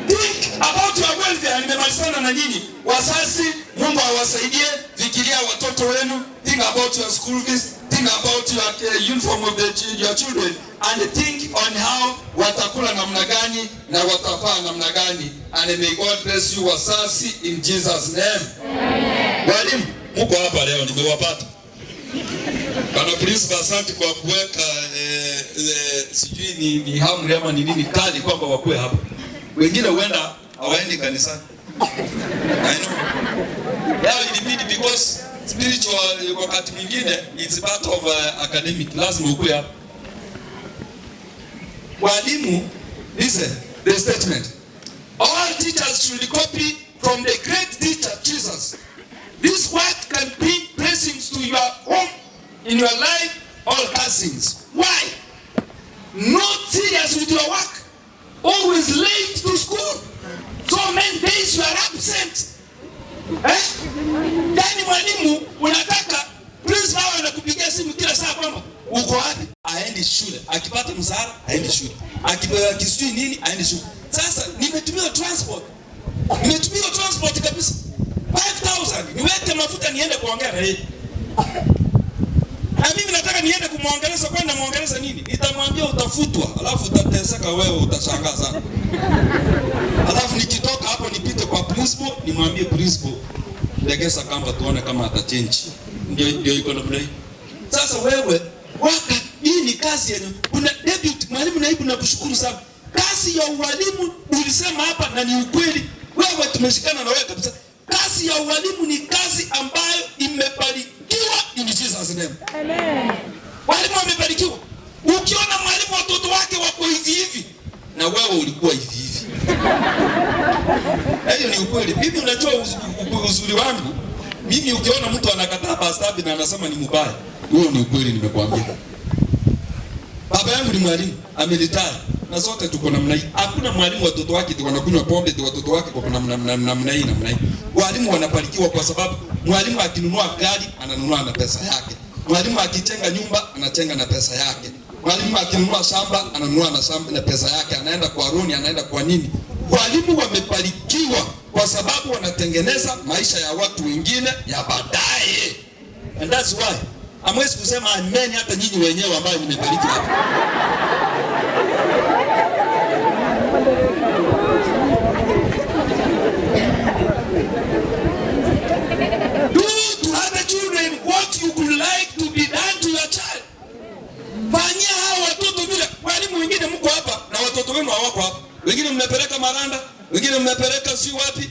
Think about your welfare. Nimemalizana na nyinyi. Wazazi, Mungu awasaidie. Fikiria watoto wenu. Think about your school fees. Think about your uniform of your children. And think on how watakula namna gani na watafaa namna gani. And may God bless you wazazi in Jesus name. Walimu, mko hapa leo nimewapata. Bana principal, asante kwa kuweka sijui ni hamri ama ni nini kali kwamba wakue hapa. Wengine huenda hawaendi kanisani. I know. Now it because spiritual wakati mwingine it's part of academic. Lazima ukue hapa. Walimu, listen, the statement. All teachers should copy from the great teacher Jesus. This work can bring blessings to your home, in your life, all blessings. Why? Not serious with your work. Always late to school. So many days you are absent. Yaani mwalimu unataka principal anakupigia simu kila saa kwamba uko wapi? Aendi shule. Akipata mshahara aendi shule. Akipewa kisui nini aendi shule. Sasa nimetumia transport. Nimetumia transport kabisa. 5,000. Niweke mafuta niende kuongea na yeye. Na mimi nataka niende kumuongeleza, kwenda muongeleza nini? Nitamwambia utafutwa, alafu utateseka wewe, utashangaa sana. Alafu nikitoka hapo nipite kwa principal, nimwambie principal, legeza kamba tuone kama atachange. Ndio iko namna hii. Sasa wewe, waka hii ni kazi yenu. Kuna deputy mwalimu naibu, nakushukuru sana. Kazi ya ualimu ulisema hapa na ni ukweli. Wewe tumeshikana na wewe kabisa. Kazi ya ualimu ni kazi ambayo imebarikiwa in Jesus name. Amen. Walimu wamebarikiwa. Ukiona mwalimu watoto wake wako hivi na wewe ulikuwa hivi. Hiyo ni ukweli. Mimi unajua uzuri wangu. Mimi ukiona mtu anakataa bastabi na anasema ni mbaya, huo ni ukweli, nimekuambia. Baba yangu ni mwalimu, amelitaya. Na sote tuko namna hii. Hakuna mwalimu watoto wake ndio wanakunywa pombe, ndio watoto wake kwa namna hii. Walimu wanabarikiwa kwa sababu mwalimu akinunua gari ananunua na pesa yake. Mwalimu akijenga nyumba anajenga na pesa yake. Mwalimu akinunua shamba ananunua na shamba na pesa yake, anaenda kwa roni, anaenda kwa nini. Walimu wamebarikiwa kwa sababu wanatengeneza maisha ya watu wengine ya baadaye. And that's why amwezi kusema amen hata nyinyi wenyewe ambao nimebariki hapa. Do to other children what you would like to be done to your child. Fanyia hao watoto vile. Walimu wengine mko hapa na watoto wenu hawako hapa. Wengine mmepeleka Maranda, wengine mmepeleka si wapi.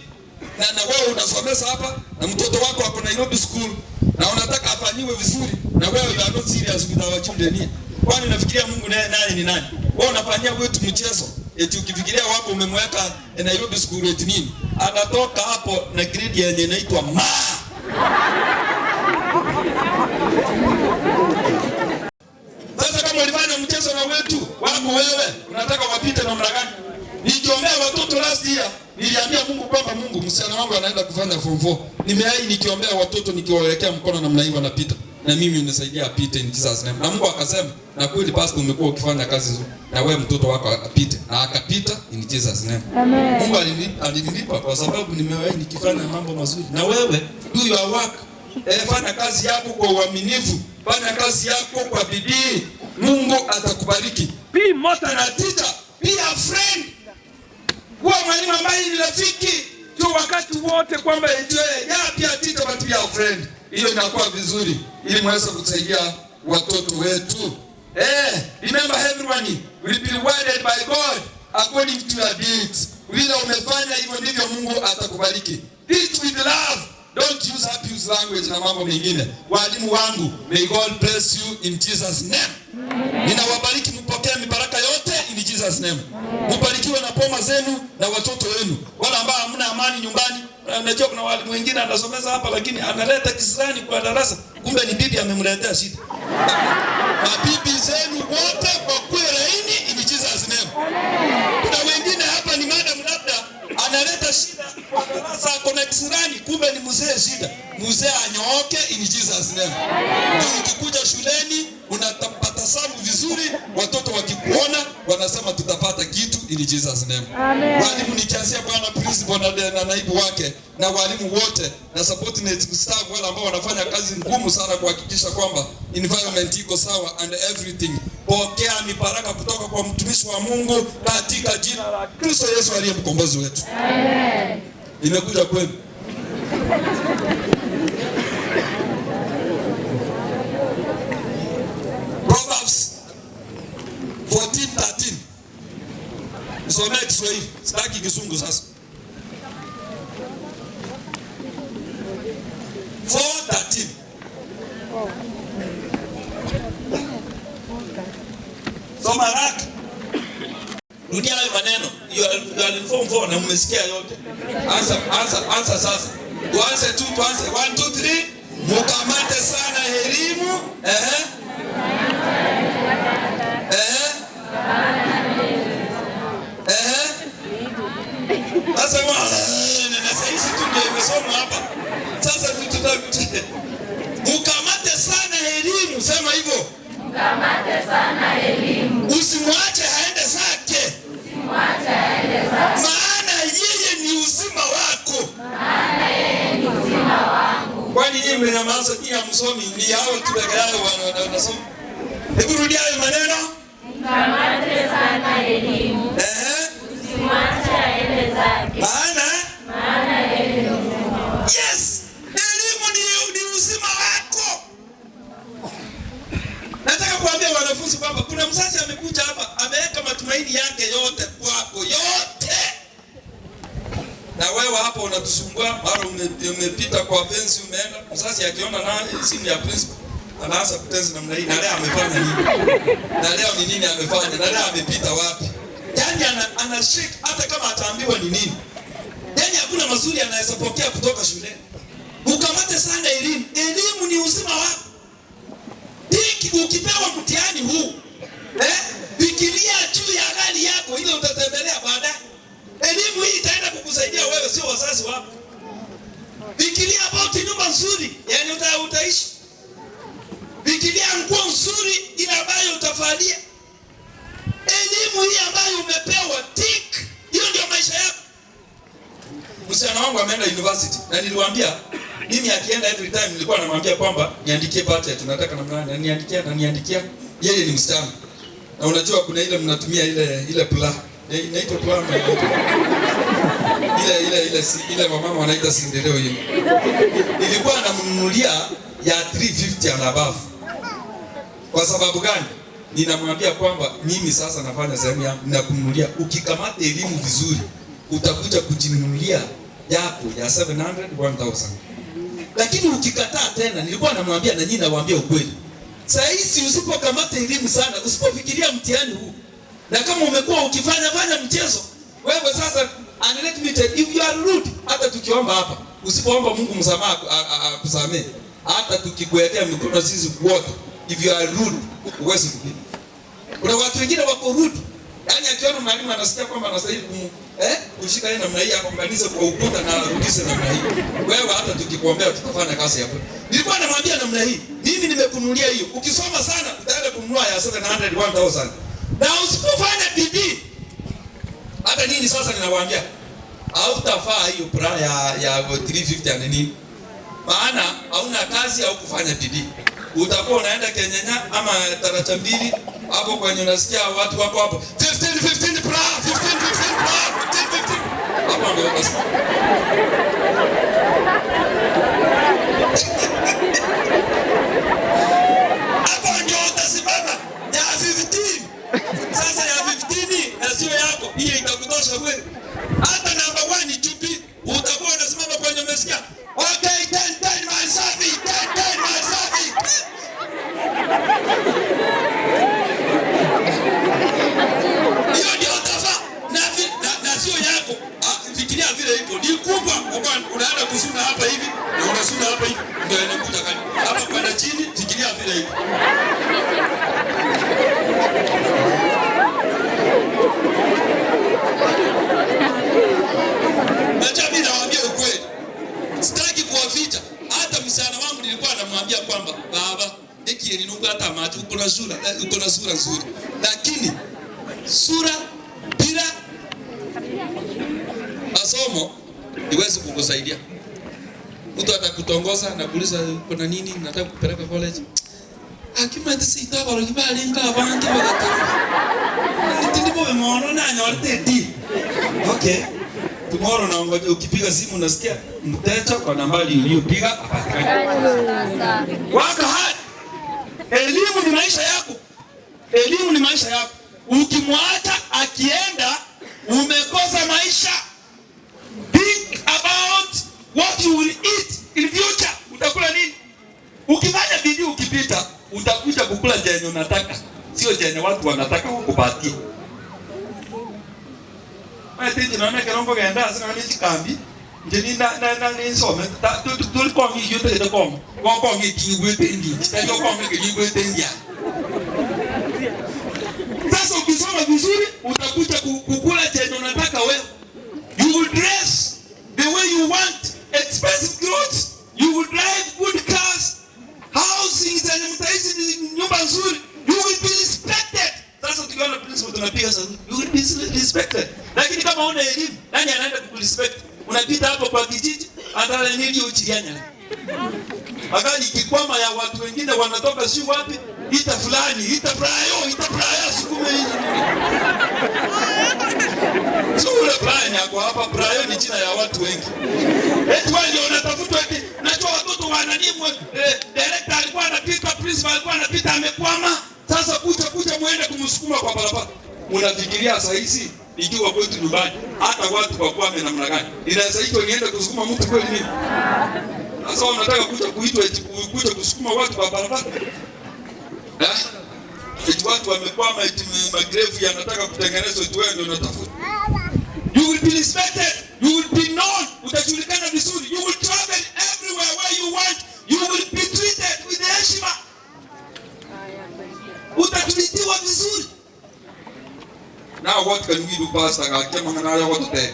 Na wewe unasomesa hapa na mtoto wako ako Nairobi school na unataka afanyiwe vizuri na wewe you are not serious with our children. Kwani unafikiria Mungu naye ni nani? Wewe unafanyia wetu mchezo. Eti ukifikiria wapo umemweka Nairobi school eti nini? Anatoka hapo na grade yenye inaitwa ma. Sasa kama ulifanya mchezo na wetu wako wewe, unataka wapite namna gani? Nikiombea watoto last year, niliambia Mungu kwamba Mungu, msichana wangu anaenda kufanya form 4. Nimeai nikiombea watoto nikiwawekea mkono namna hiyo wanapita. Na mimi unisaidia apite in Jesus name. Na Mungu akasema, na kweli pastor umekuwa ukifanya kazi nzuri. Na wewe mtoto wako apite. Na akapita in Jesus name. Amen. Mungu alinilipa kwa sababu nimewahi nikifanya mambo mazuri. Na wewe do your work. Fanya kazi yako kwa uaminifu. Fanya kazi yako kwa bidii. Mungu atakubariki. Be more than a teacher. Be a friend. Kuwa mwalimu ambaye ni rafiki. Sio wakati wote kwamba pia teacher but be a friend. Hiyo inakuwa vizuri ili mweze kusaidia watoto wetu. Remember everyone, will be rewarded by God according to your deeds. Vile umefanya hivyo ndivyo Mungu atakubariki. Teach with love. Don't use abuse language na mambo mengine. Walimu wangu, may God bless you in Jesus name. Ninawabariki mpokee mibaraka yote in Jesus name. Mbarikiwe na poma zenu na watoto wenu. Wala ambao hamna amani nyumbani. Unajua kuna walimu wengine anasomeza hapa lakini analeta kisirani kwa darasa. Kumbe ni bibi amemletea shida. Na bibi zenu wote kwa kuwa laini in Jesus name. Kuna wengine hapa ni madam labda analeta shida kwa darasa kuna kisirani, kumbe ni mzee shida. Mzee anyooke in Jesus name. Ukikuja shuleni unapata samu vizuri, watoto wakikuona wanasema tutapata kitu in Jesus name. Walimu nikianzia bwana principal na naibu wake na walimu wote na subordinate staff wale ambao wanafanya kazi ngumu sana kuhakikisha kwamba environment iko sawa and everything. Pokea mibaraka kutoka kwa mtumishi wa Mungu katika jina la Kristo Yesu aliye mkombozi wetu. Amen. Nimekuja kwenu. Proverbs 14:13. Nisomee Kiswahili, sitaki Kizungu sasa. 4:13. Soma haraka. Rudia hayo maneno. Form 4 na mmesikia yote. Anza sasa. Tuanze 1 2 3. Mukamate sana elimu. Sasa na sasa tu ndio imesoma hapa. Sasa mukamate sana elimu, sema hivyo. Mukamate sana elimu. Usimwache aende zake. Usimwache aende zake. Maana yeye ni uzima wako. Maana yeye ni uzima wangu. Kwani yeye mnamaza kia msomi ni hao tu peke yao wanasoma. Hebu rudia hayo maneno. Mukamate sana elimu. Usimwache aende zake. Maana yeye ni uzima wako. Yes. Elimu ni uzima wako. Nataka kuambia wanafunzi kwamba kuna mzazi amekuja hapa ameweka matumaini yake yote kwako yote. Na wewe hapo unatusumbua, mara umepita kwa fence umeenda. Mzazi akiona na simu ya principal anaanza kutenzi namna hii. Na leo amefanya nini? Na leo ni nini amefanya? Na leo amepita wapi? Yaani anashika hata kama ataambiwa ni nini. Yaani hakuna mazuri anaweza pokea kutoka shuleni. Ukamate sana elimu. Elimu ni uzima wako. Ukipewa mtihani huu, fikiria juu ya hali yako ile utatembelea baadaye. Elimu hii itaenda kukusaidia wewe, sio wazazi wako. Fikiria about nyumba nzuri, yani utaishi. Fikiria nguo nzuri ile ambayo utafalia. Elimu hii ambayo umepewa, hiyo ndio maisha yako. Msichana wangu ameenda university na niliwaambia mimi akienda every time nilikuwa namwambia kwamba niandikie birthday tunataka namna niandikia yeye ni msichana. Na unajua kuna ile mnatumia ile pla. Inaitwa pla ile mama wanaita sindeleo hiyo. Nilikuwa namnunulia ya 350 and above. Kwa sababu gani? Ninamwambia kwamba mimi sasa nafanya sehemu yangu na kumnunulia. Ukikamata elimu vizuri utakuja kujinunulia yako ya 700 1000. Lakini ukikataa tena, nilikuwa namwambia na nyinyi nawaambia ukweli. Sasa hizi usipokamata elimu sana, usipofikiria mtihani huu. Na kama umekuwa ukifanya mchezo, wewe sasa unlimited if you are rude, hata tukiomba hapa, usipoomba Mungu msamaha akusamee. Hata tukikuwekea mikono sisi wote, if you are rude, huwezi kupita. Kuna watu wengine wako rude. Yaani akiona mwalimu anasikia kwamba anastahili kushika yeye namna hii akomganize kwa ukuta na arudishe namna hii. Wewe hata tukikuombea tutafanya kazi hapo. Nilikuwa namwambia namna hii. Mimi nimekununulia hiyo. Ukisoma sana utaenda kununua ya 700 1000. Na usipofanya bidii hata nini sasa ninawaambia hautafaa hiyo prayer ya 350 and nini. Maana hauna kazi au kufanya bidii. Utakuwa unaenda Kenya ama taracha mbili hapo kwenye unasikia watu wako hapo 15 pra 15 pra 15 hapo ndio basi. Hapo ndio utasimama ya 15 sasa ya Hiyo itakutosha wewe. Hata namba 1 ni chupi, utakuwa unasimama kwenye umesikia. Okay, 10 masafi, 10 masafi. Hiyo ndio utafa na sio yako. Fikiria vile iko. Ni kubwa. Unaenda kusuna hapa hivi na unasuna hapa hivi ndio inakuja kani. Hapa kwenda chini, fikiria vile iko. Mimi nawaambia ukweli. Sitaki kuwaficha. Hata msichana wangu nilikuwa namwambia kwamba baba, hiki INUKA hata macho uko na sura nzuri. Lakini sura bila masomo iwezi kukusaidia. Mtu atakutongoza na kuuliza kuna nini, nataka kupeleka college. Akima tisi itabaro kibali ngabandi bagata. Ndipo wemeona na nyorte di. Okay. Tomorrow naongoja ukipiga simu nasikia mteja kwa nambari uliyopiga apatikane. Waka hard. Elimu ni maisha yako. Elimu ni maisha yako. Ukimwacha akienda umekosa maisha. Think about what you will eat in future. Utakula nini? Ukifanya bidii ukipita utakuja kukula jenye unataka. Sio jenye watu wanataka wakupatie. Mimi naona kirongo genda sana ni chikambi. Njeni na nisome. Tulikuwa ngi yote ile kwa. Kwa ngi kiwete ndi. Ndio kwa ngi kiwete ndi. Sasa ukisoma vizuri utakuja kukula chenye unataka wewe. You will dress the way you want, expensive clothes. You will drive good cars, housing zenye mtaishi nyumba nzuri. You will be respected. Sasa tukiona principle tunapiga sasa. You will be respected. Lakini kama una elimu, nani anaenda kukurespect? Unapita hapo kwa kijiji, andala nini uchilianya. Magari ikikwama ya watu wengine wanatoka si wapi? Ita fulani, ita prayo sukume hizi. Sura fulani yako hapa prayo ni jina ya watu wengi. Eti wao ndio wanatafutwa eti najua watoto wananimwe director alikuwa anapita, principal alikuwa anapita amekwama. Sasa kucha muende kumsukuma kwa barabara. Unafikiria saa hizi ikiwa kwetu nyumbani hata watu wakwame namna gani? Inaweza hicho niende kusukuma mtu kweli nini? Sasa unataka kuitwa eti kuja kusukuma watu kwa barabara? Eti watu wamekwama eti magrevu yanataka kutengenezwa eti wewe ndio unatafuta. You will be respected. You will be known. Utajulikana vizuri. You will travel everywhere where you want. You will be treated with heshima. Utatulitiwa vizuri. Now what can we do, Pastor? Kama ngana watu te.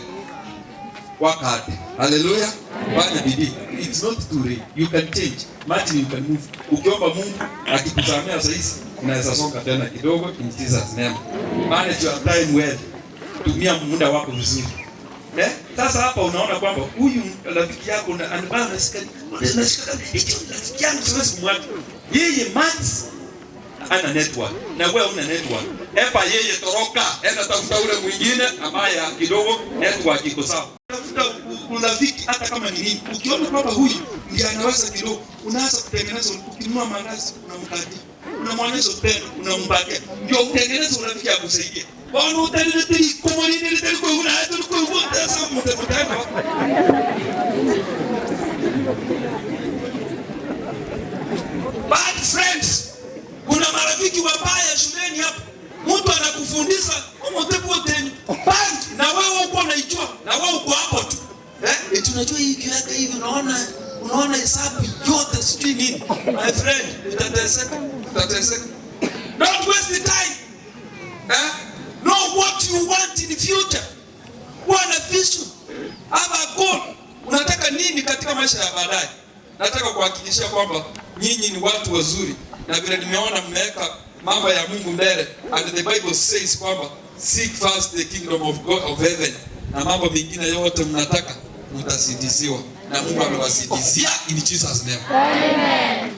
Wakati. Hallelujah. Fanya bidii. It's not too late. You can change. Imagine you can move. Ukiomba Mungu akikusamea saa hizi unaweza songa tena kidogo in Jesus name. Manage your time well. Tumia muda wako vizuri. Sasa hapa unaona kwamba huyu rafiki yako anabana nashika hicho rafiki yangu siwezi kumwacha. Yeye max ana network na wewe una network. Hapa yeye toroka, enda tafuta ule mwingine ambaye kidogo network iko sawa. Tafuta urafiki hata kama ni nini. Ukiona kwamba huyu ndiye anaweza kidogo, unaanza kutengeneza ukinunua mandazi unamkatia. Unamwonyesha upendo, unampatia. Ndio utengeneze urafiki akusaidie. Bwana utalete kama nini ile kwa una hata kwa wote sasa mtakutana. Bad friends. Kuna marafiki wabaya shuleni hapa. Mtu anakufundisha umotepo tena. Bad na wewe uko unaijua na wewe uko hapo tu. Tunajua hii kiweka hivi unaona hesabu yote sijui nini. My friend, utateseka. Don't waste the time. Know what you want in the future. Kuwa na vision. Have a goal. Unataka nini katika maisha ya baadaye? Nataka kuhakikishia kwamba nyinyi ni watu wazuri. Na vile nimeona mmeweka mambo ya Mungu mbele. And the Bible says kwamba seek first the kingdom of God of heaven. Na mambo mengine yote mnataka mtasidisiwa. Na Mungu amewasidisia in Jesus name. Amen.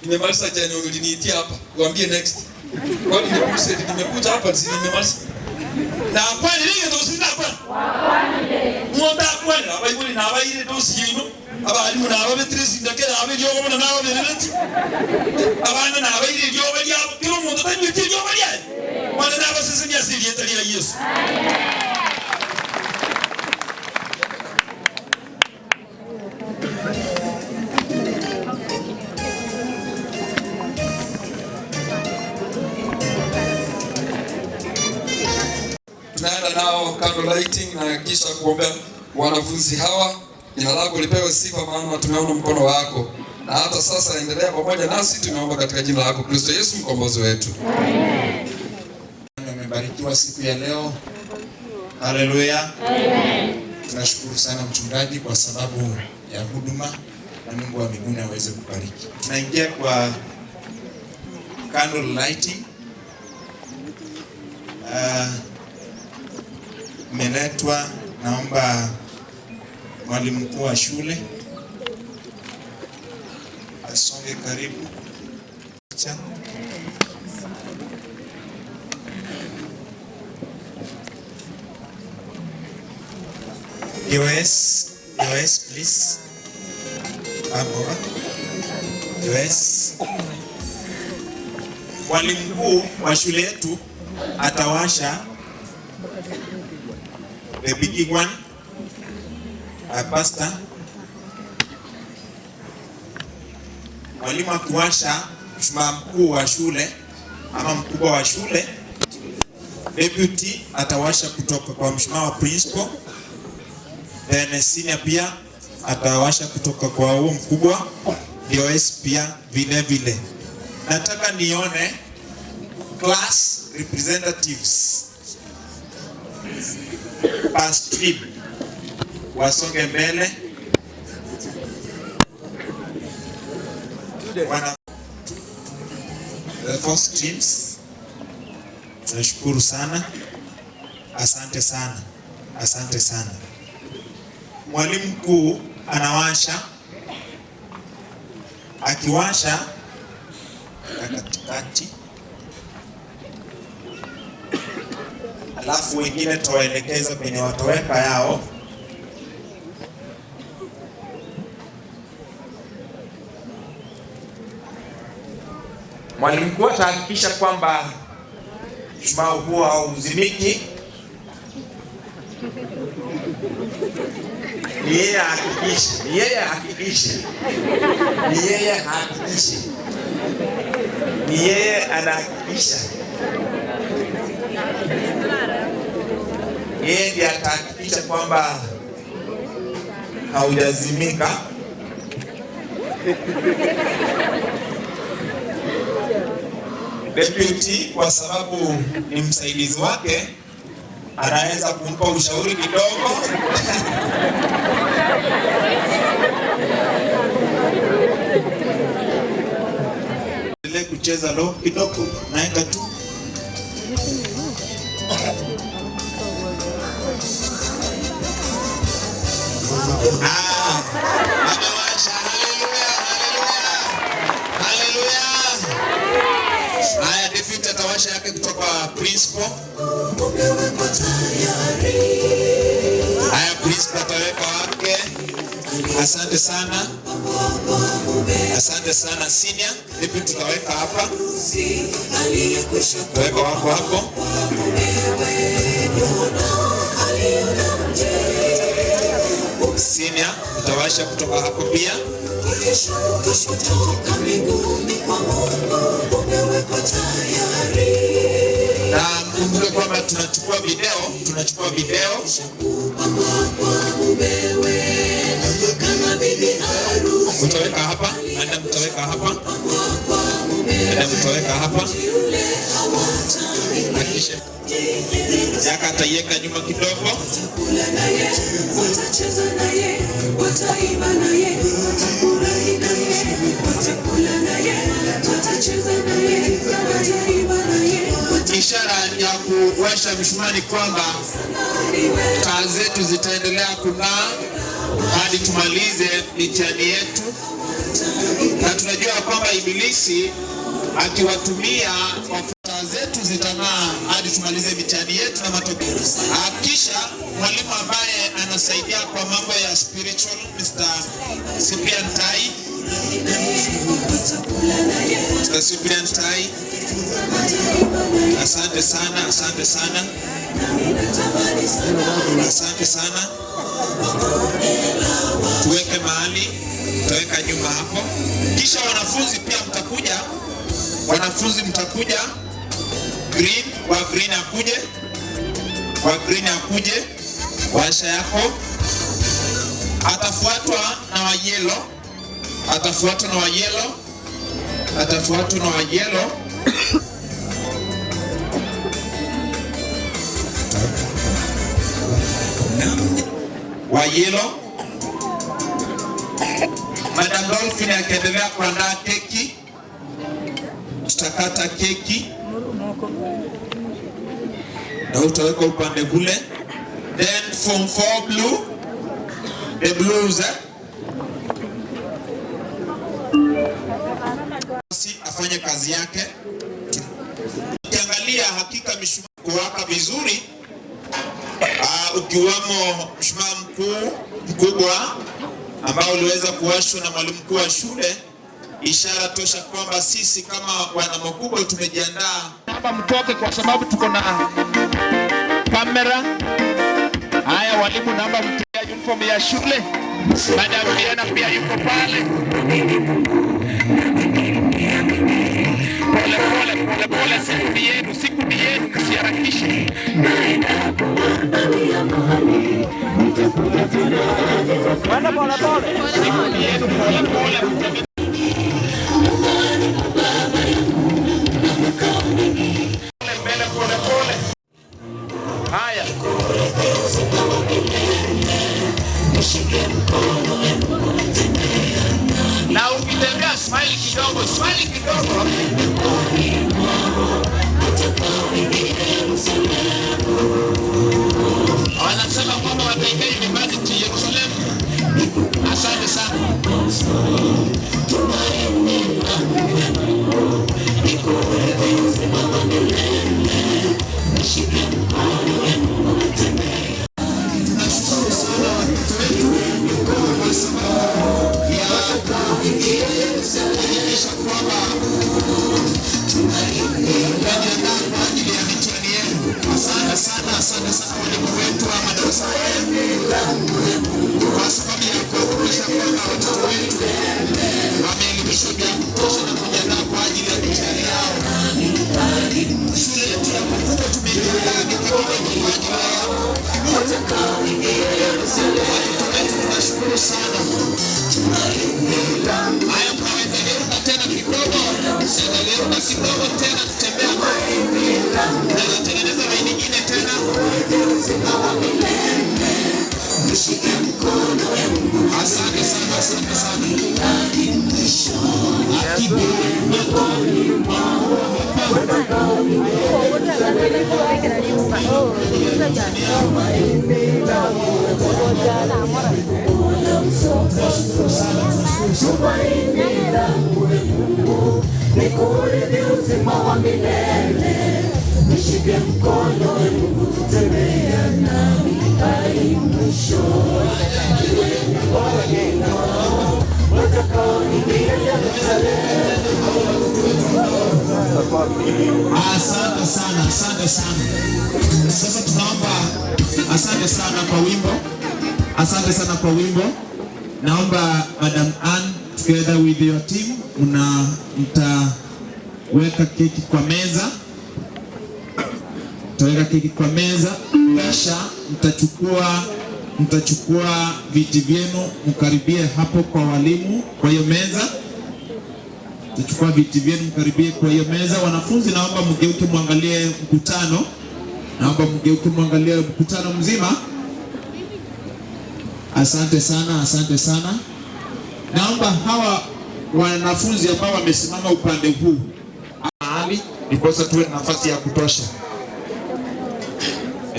Nimemaliza jana uliniitia hapa. Kuambie next. Kwa nini nimekuja hapa si nimemaliza. Na kwani nini ndio sina hapa? Mwota kwani abayibuli na abayire dosi yino. Abalimu na ababetresi ndakera abelyo bona na ababereti. Abana na abayire byo bali abo kiro muntu tanyu byo bali. Wale na basi ni asili yetu ya Yesu. Tunaenda nao candle lighting na kisha kuombea wanafunzi hawa. Jina lako lipewe sifa, maana tumeona mkono wako, na hata sasa endelea pamoja nasi. Tunaomba katika jina lako Kristo Yesu mkombozi wetu. Amen. Umebarikiwa siku ya leo. Haleluya. Amen. Tunashukuru sana mchungaji kwa sababu ya huduma, na Mungu wa mbinguni aweze kubariki. Tunaingia kwa candle lighting. Meletwa, naomba mwalimu mkuu wa shule asonge karibu. US please. US. Mwalimu mkuu wa shule yetu atawasha the big one. Pastor, mwalimu akiwasha, mshumaa mkuu wa shule ama mkubwa wa shule, deputy atawasha kutoka kwa mshumaa wa principal, then senior pia atawasha kutoka kwa huo mkubwa, DOS pia vile vile. Nataka nione class representatives per stream wasonge mbele. The four streams. Tunashukuru sana. Asante sana. Asante sana. Mwalimu mkuu anawasha. Akiwasha katikati. Alafu wengine tuwaelekeza kwenye watoweka yao. Mwalimu mkuu atahakikisha kwamba mshumaa huo hauzimiki. Ni yeye ahakikishe, ni yeye ahakikishe, ni yeye ahakikishe, ni yeye anahakikisha. Yeye ndiye atahakikisha kwamba haujazimika. Deputy kwa sababu ni msaidizi wake anaweza kumpa ushauri kidogo. Ile kucheza lo kidogo naenda tu. Amewasha. Haleluya, haleluya. Haleluya. Haya, deputy atawasha yake kutoka kwa principal. Haya, principal ataweka wake. Asante sana. Asante sana senior. Deputy tutaweka hapa. Tutaweka wako hapo. Senior utawasha kutoka hapo pia. Na mkumbuke kwamba tunachukua video. Mtaweka hapa, nenda mtaweka hapa. Nenda mtaweka hapa. Hakikisha yaka ataiweka nyuma kidogo. Ishara ya kuwasha mshumaa ni kwamba taa zetu zitaendelea kung'aa hadi tumalize mitihani yetu, na tunajua kwamba ibilisi akiwatumia taa zetu zitang'aa hadi tumalize mitihani yetu na matokeo. Kisha mwalimu ambaye anasaidia kwa mambo ya spiritual, Mr. Cyprian Tai. Asante sana, asante sana. Asante sana. Tuweke mahali, tutaweka nyuma hapo. Kisha wanafunzi pia mtakuja. Wanafunzi mtakuja. Green, wa green akuje. Wa green akuje. Washa yako. Atafuatwa na wa yellow. Atafuatwa na wa yellow. Atafuatwa na wa yellow. Wa yellow. Madam Dolphin akiendelea kuandaa keki. Tutakata keki. Na utaweka upande kule. Then form 4 blue. The blues afanye kazi yake. Ukiangalia hakika mishumaa kuwaka vizuri. Ukiwamo mshumaa mkubwa ambao uliweza kuwashwa na mwalimu mkuu wa shule, ishara tosha kwamba sisi kama wana MOKUBO tumejiandaa. Hapa mtoke kwa sababu tuko na kamera. Haya walimu, naomba mtie uniform ya shule. Madam Diana pia yuko pale. Pole, siku ni yenu, msiharakishe. Pole. Haya. Na ukitembea smile kidogo. Wanasema kwamba wataingia University Jerusalem. Asante sana. Asante sana walimu wetu wa madarasa kwa sababu ya kuhakikisha kwamba watoto wetu wameelimishwa vya kutosha na kujiandaa kwa ajili ya mitihani yao. Shule yetu ya MOKUBO tumejiandaa kwa ajili yao. Tunashukuru sana. Haya, tunaweza geuka tena kidogo. Geuka kidogo tena tutembea. Na tengeneza laini nyingine tena. Asante sana. Nishike mkono tembea nami hadi mwisho. Asante sana. Sasa tunaomba asante sana kwa wimbo. Naomba Madam Ann together with your team mtaweka keki kwa meza. Tutaweka keki kwa meza, kisha mtachukua viti vyenu mkaribie hapo kwa walimu kwa hiyo meza. Tutachukua viti vyenu mkaribie kwa hiyo meza. Wanafunzi naomba mgeuke muangalie mkutano. Mzima. Asante sana. Naomba hawa wanafunzi ambao wamesimama upande huu mahali ndiposa tuwe na nafasi ya kutosha.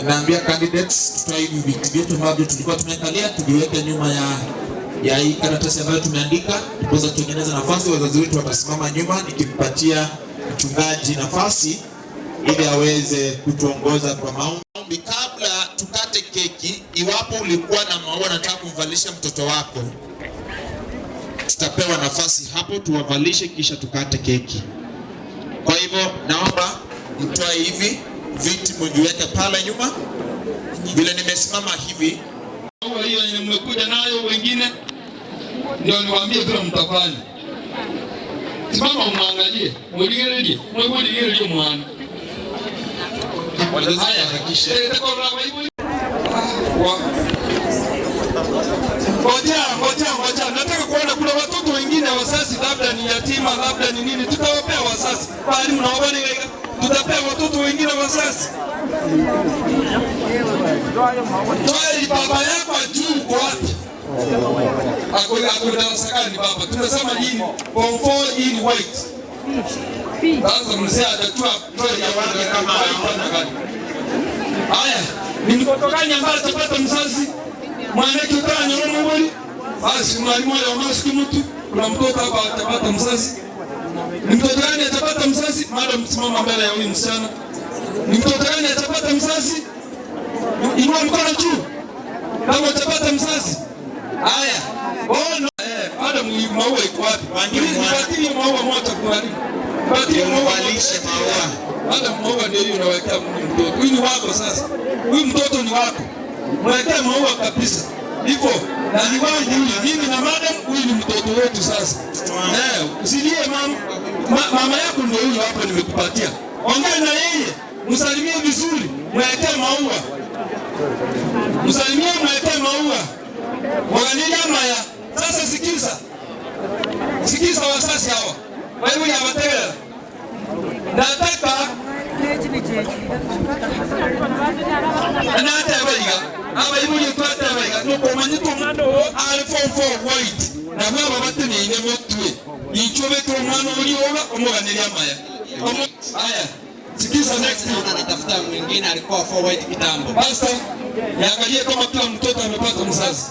Naambia candidates tutoe hivi viti vyetu ambavyo tulikuwa tumekalia tuviweke nyuma ya hii karatasi ambayo tumeandika ndiposa tutengeneze nafasi. Wazazi wetu watasimama nyuma nikimpatia mchungaji nafasi ili aweze kutuongoza kwa maombi. Kabla tukate keki, iwapo ulikuwa na maua nataka kumvalisha mtoto wako, tutapewa nafasi hapo tuwavalishe kisha tukate keki. Kwa hivyo naomba mtoe hivi viti mviweke pale nyuma. Vile nimesimama hivi. Hiyo yenye mmekuja nayo wengine ndio niwaambie vile mtafanya. Simama umwangalie, muligerelie mwana. Haya hakisha. Ngoja. Nataka kuona kuna watoto wengine wazazi labda ni yatima, labda ni nini, tutawapea wazazi. Bali mnaona tutapea watoto wengine wazazi. Toi baba yako ajui uko wapi? Ako darasa gani baba? Tunasema hii form 4 hii ni white. Sasa mzee atajua toi ya wake kama gani. Haya, ni mtoto gani ambaye atapata mzazi? Mwanake utanya na mwali. Basi mwalimu wa maski mtu, kuna mtoto hapa atapata mzazi. Ni mtoto gani atapata mzazi? Madam simama mbele ya huyu msichana. Ni mtoto gani atapata mzazi? Inua mkono juu. Kama utapata mzazi. Haya. Bona madam maua iko wapi? Nipatie maua moja kwa hali. Nipatie maua lishe maua. Madam maua ndio hiyo unawekea mtoto. Huyu ni wako sasa. Huyu mtoto ni wako. Mwekea maua kabisa. Hivyo na ni wangu mimi na madam, huyu ni mtoto wetu sasa. Usilie mama yako ndio huyu hapa nimekupatia. Ongea na yeye, msalimie vizuri, mwekee maua. Msalimie, mwekee maua. Mwangalia maya. Sasa sikiza wasasi hawa. Wewe ya watela. Nataka aba ibuye twata abayiga no komanyito form 4 white na baba batene ine motwe ichobe ko mwana uri oba omuganira amaya. Haya, sikiza next anatafuta mwingine alikuwa 4 white kitambo. Basta yaangalie kama kila mtoto amepata mzazi.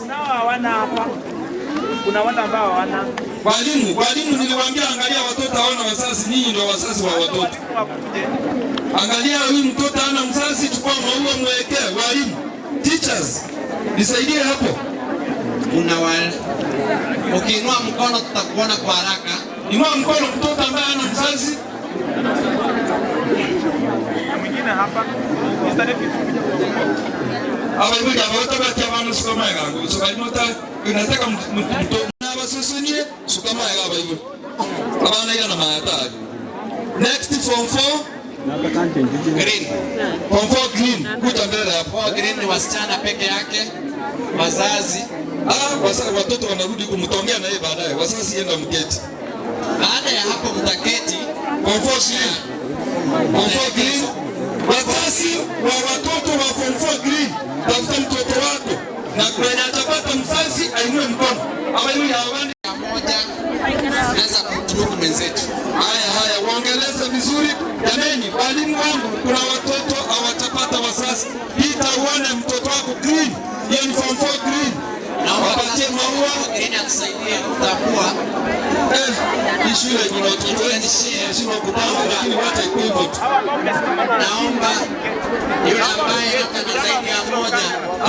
Kuna wale ambao hawana. Walimu niliwaambia angalia watoto hawana wazazi, nyinyi ndio wazazi wa watoto. Angalia huyu mtoto hana mzazi, chukua maua mwekee. Walimu, teachers, nisaidie hapo. Una wale. Ukiinua mkono tutakuona kwa haraka. Inua mkono mtoto ambaye hana mzazi. Na mwingine hapa. Aba hivi ya watoto wa kiamano sukama yangu. So bali mota unataka mtoto na basosonie sukama yangu hivi. Abana ina na mayata. Next form 4 green. Form 4 green. Kuja mbele hapo. Green ni wasichana peke yake. Wazazi. Watoto wanarudi kumtongea na yeye baadaye. Wazazi yenda mketi. Baada ya hapo mtaketi. Form 4 green. Wazazi wa watoto wa form 4 green. Tafuta mtoto wako. Na kwenye atapata mzazi ainue mkono. Ama yule hawani moja. Naweza kumtunuku mwenzetu. Haya, waongeleze vizuri. Jameni, walimu wangu, kuna watoto hawatapata wazazi. Pita uone mtoto wako green. Hiyo ni form 4 green. Na wapatie maua green akusaidia kutambua. Hii shule ina watoto wengi sio kupanga, lakini wacha iko hivyo tu. Naomba yule ambaye anataka zaidi ya moja.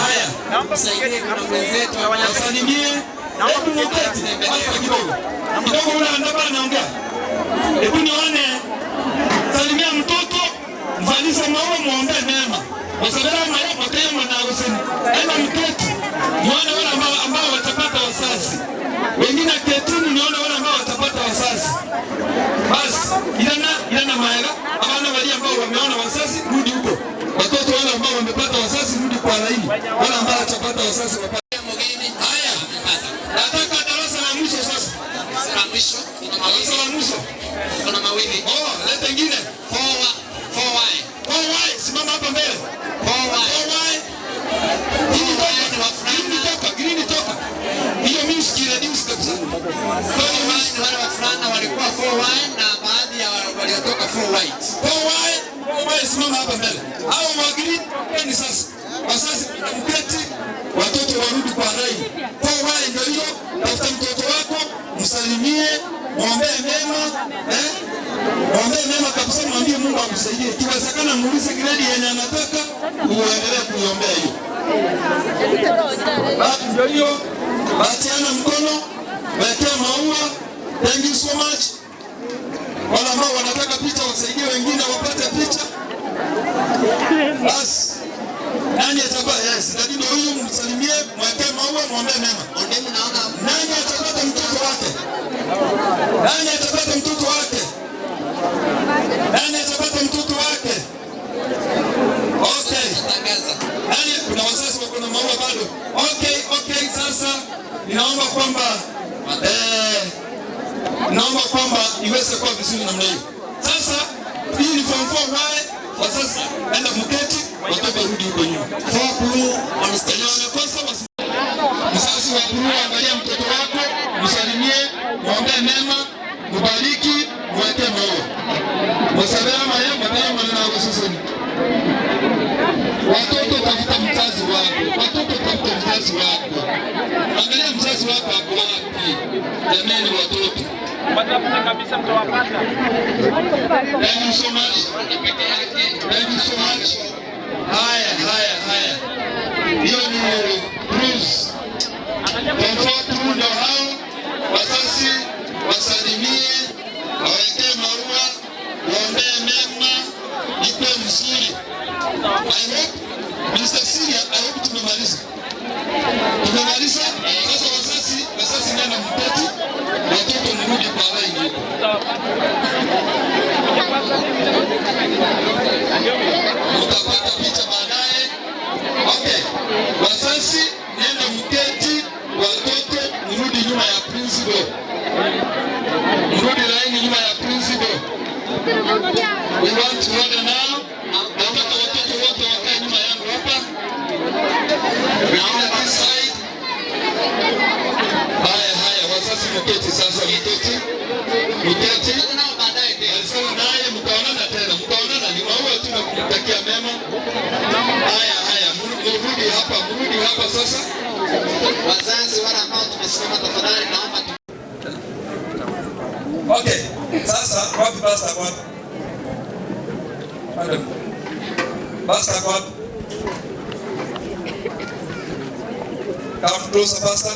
Haya, msaidie kuna mwenzetu asalimie. Hebu mketi. Hapa kidogo. Kidogo ule anataka anaongea. Hebu nione. Salimia mtoto, mvalishe maua, muombe mema. Kwa sababu mapema na useni. Enda mketi. Nione wale ambao watapata wazazi. Wengine ketini nione wale ambao watapata wazazi. Basi, ina maana abana wale ambao wameona wazazi rudi huko. Watoto wale ambao wamepata wazazi rudi kwa laini. Wale ambao watapata wazazi wapate mgeni. Haya. Nataka darasa la mwisho sasa. La mwisho. Darasa la mwisho. Kuna mawili. Leta ingine. 4Y. Simama hapa mbele. 4Y. Green toka. Hiyo music reduce kabisa. Wale wafulana walikuwa 4Y na baadhi ya waliotoka 4Y. 4Y simama hapa mbele. Hao wa green ni sasa. Wazazi mketi, watoto warudi kwa rai. 4Y ndio hiyo. Tafuta mtoto wako, msalimie, muombee mema, muombee mema kabisa, mwambie Mungu akusaidie. Ikiwezekana muulize grade yenye anataka, uendelee kuiombea hiyo. Ndio hiyo. Batiana mkono, wekea maua. Thank you so much. Wale ambao wanataka picha wasaidie wengine wapate picha. Basi. Nani atapata? Yes, lakini huyu msalimie, mwekee maua, muombe mema. Nani atapata mtoto wake? Nani atapata mtoto wake? Nani atapata mtoto wake? Okay. Nani, kuna wazazi wako na maua bado? Okay, sasa ninaomba kwamba iweze kuwa vizuri namna hiyo. Sasa hii ni form 4 wae, wazazi enda mketi, watoto rudi huko nyuma. Mzazi wa blue, angalia mtoto wako, msalimie, muombe mema, mubariki, mweke maua. Msalama ya madama na sasa. Watoto tafuta mzazi wako. Angalia mzazi wako hapo wapi? Jamani watoto. Watafuta kabisa mtawapata. Thank you so much. Haya. Hiyo ni Bruce. Comfort ndio hao. Wazazi wasalimie, wawekee maua, waombee mema, ikuwe mzuri. I hope, Mr. Syria, I hope tumemaliza. Sasa wazazi nenda mpeti, watoto mrudi kwa line huko. Mtapata picha baadaye. Okay. Wazazi nenda mketi, watoto mrudi nyuma ya principal. Mrudi line nyuma ya principal. We want to order now. Nataka watoto wote wakae nyuma yangu hapa. Naona this side. Haya, wazazi mketi sasa, mketi. Alisema naye mtaonana tena, ni maua tu na kumtakia mema. Haya, mrudi hapa sasa. Wazazi wale ambao tumesimama, tafadhali naomba. Okay, sasa wapi pastor wapi? Madam. Pastor wapi? Come closer, pastor.